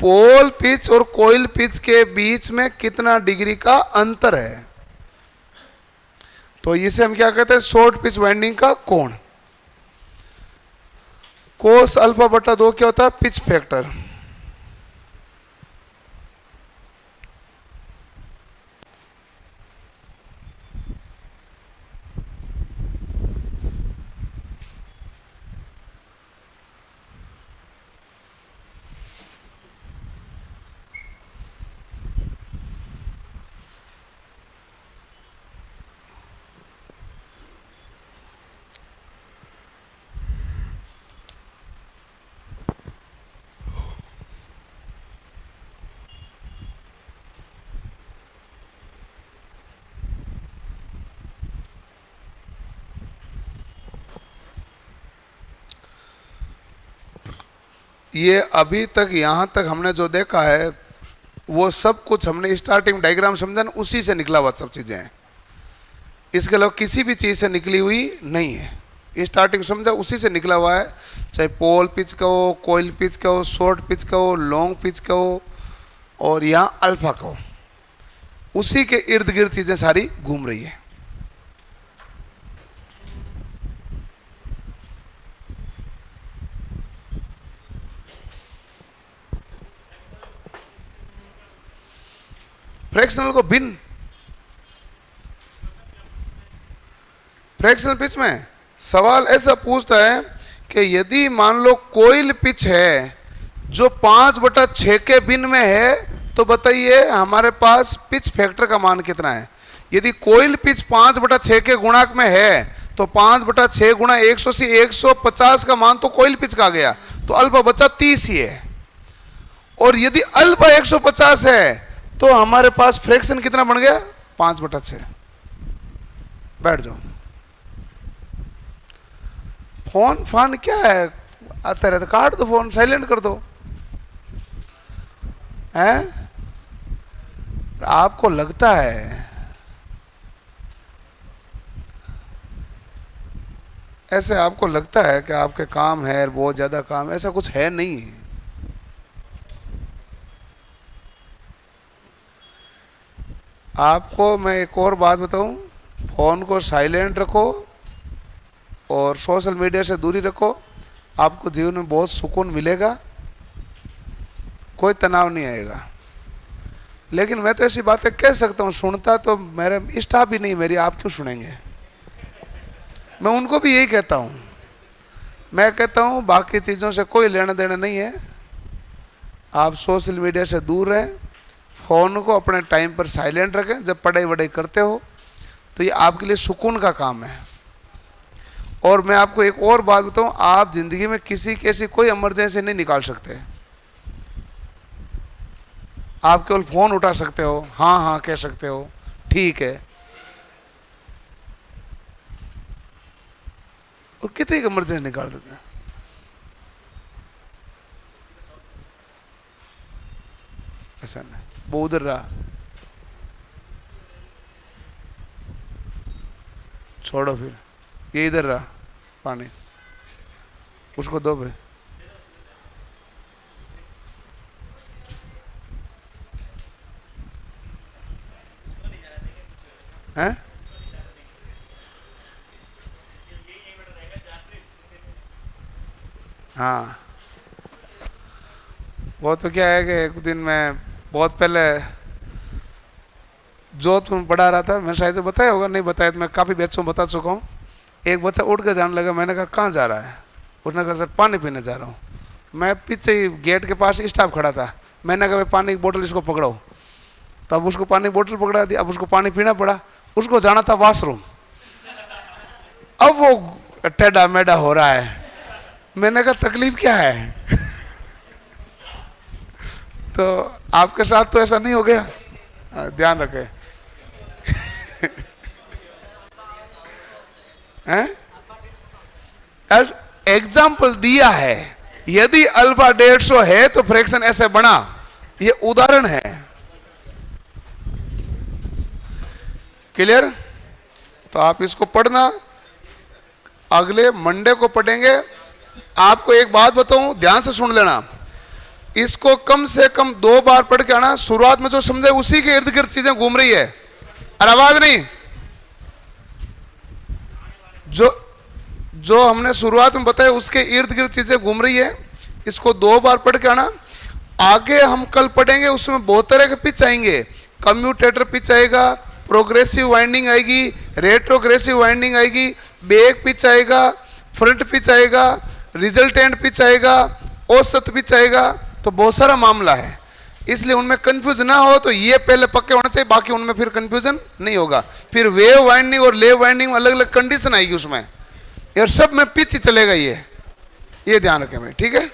S1: पोल पिच और कोयल पिच के बीच में कितना डिग्री का अंतर है। तो इसे हम क्या कहते हैं? शॉर्ट पिच वाइंडिंग का कोण। कोस अल्फा बटा 2 क्या होता है? Pitch factor. ये अभी तक यहाँ तक हमने जो देखा है वो सब कुछ हमने स्टार्टिंग डायग्राम समझा ना, उसी से निकला हुआ सब चीज़ें हैं। इसके अलावा किसी भी चीज़ से निकली हुई नहीं है। स्टार्टिंग समझा उसी से निकला हुआ है, चाहे पोल पिच का हो, कोयल पिच का हो, शॉर्ट पिच का हो, लॉन्ग पिच का हो, और यहाँ अल्फा का हो, उसी के इर्द गिर्द चीज़ें सारी घूम रही है। फ्रैक्शनल को भिन्न, फ्रैक्शनल पिच में सवाल ऐसा पूछता है कि यदि मान लो कोयल पिच है जो 5/6 के भिन्न में है, तो बताइए हमारे पास पिच फैक्टर का मान कितना है। यदि कोयल पिच 5/6 के गुणक में है तो 5/6 गुणा 100 से 150 का मान तो कोयल पिच का आ गया, तो अल्फा बचा 30 ही है। और यदि अल्फा 150 है तो हमारे पास फ्रैक्शन कितना बन गया, 5/6। बैठ जाओ। फोन फान क्या है, आता रहता, काट दो फोन, साइलेंट कर दो। हैं? आपको लगता है ऐसे, आपको लगता है कि आपके काम है बहुत ज्यादा काम, ऐसा कुछ है नहीं। आपको मैं एक और बात बताऊं, फोन को साइलेंट रखो और सोशल मीडिया से दूरी रखो, आपको जीवन में बहुत सुकून मिलेगा, कोई तनाव नहीं आएगा। लेकिन मैं तो ऐसी बातें कह सकता हूँ, सुनता तो मेरे स्टाफ ही नहीं मेरी, आप क्यों सुनेंगे। मैं उनको भी यही कहता हूँ, मैं कहता हूँ बाकी चीज़ों से कोई लेना देना नहीं है, आप सोशल मीडिया से दूर रहें, फ़ोन को अपने टाइम पर साइलेंट रखें। जब पढ़ाई वढ़ाई करते हो तो ये आपके लिए सुकून का काम है। और मैं आपको एक और बात बताऊं, आप जिंदगी में किसी की ऐसी कोई इमरजेंसी नहीं निकाल सकते। आप केवल फोन उठा सकते हो, हाँ हाँ कह सकते हो, ठीक है, और कितनी इमरजेंसी निकाल देते हैं। ऐसा नहीं, वो उधर रहा, छोड़ो, फिर ये इधर रहा पानी, उसको दो भाई। हैं? हाँ, वो तो क्या है कि एक दिन मैं बहुत पहले जोधपुर में पढ़ा रहा था, मैं शायद तो बताया होगा, नहीं बताया तो मैं काफ़ी बच्चों बता चुका हूँ। एक बच्चा उठ के जाने लगा, मैंने कहा कहाँ जा रहा है, उसने कहा सर पानी पीने जा रहा हूँ। मैं पीछे ही गेट के पास स्टाफ खड़ा था, मैंने कहा पानी की बोतल इसको पकड़ाओ, तो अब उसको पानी की बोतल पकड़ा दी, अब उसको पानी पीना पड़ा। उसको जाना था वॉशरूम, अब वो टेढ़ा मेढ़ा हो रहा है। मैंने कहा तकलीफ क्या है? तो आपके साथ तो ऐसा नहीं हो गया, ध्यान रखें। एग्जाम्पल दिया है, यदि अल्फा 150 है तो फ्रैक्शन ऐसे बना, ये उदाहरण है। क्लियर? तो आप इसको पढ़ना, अगले मंडे को पढ़ेंगे। आपको एक बात बताऊं, ध्यान से सुन लेना, इसको कम से कम 2 बार पढ़ के आना। शुरुआत में जो समझे उसी के इर्द गिर्द चीजें घूम रही है, और आवाज नहीं, जो हमने शुरुआत में बताया उसके इर्द गिर्द चीजें घूम रही है। इसको 2 बार पढ़ के आना। आगे हम कल पढ़ेंगे, उसमें बहुत तरह के पिच आएंगे, कम्यूटेटर पिच आएगा, प्रोग्रेसिव वाइंडिंग आएगी, रेट्रोग्रेसिव वाइंडिंग आएगी, बैक पिच आएगा, फ्रंट पिच आएगा, रिजल्टेंट पिच आएगा, औसत पिच आएगा। तो बहुत सारा मामला है, इसलिए उनमें कंफ्यूजन ना हो, तो ये पहले पक्के होना चाहिए, बाकी उनमें फिर कंफ्यूजन नहीं होगा। फिर वेव वाइंडिंग और लेव वाइंडिंग में अलग अलग कंडीशन आएगी उसमें, और सब में पिच ही चलेगा, ये ध्यान रखें भाई, ठीक है।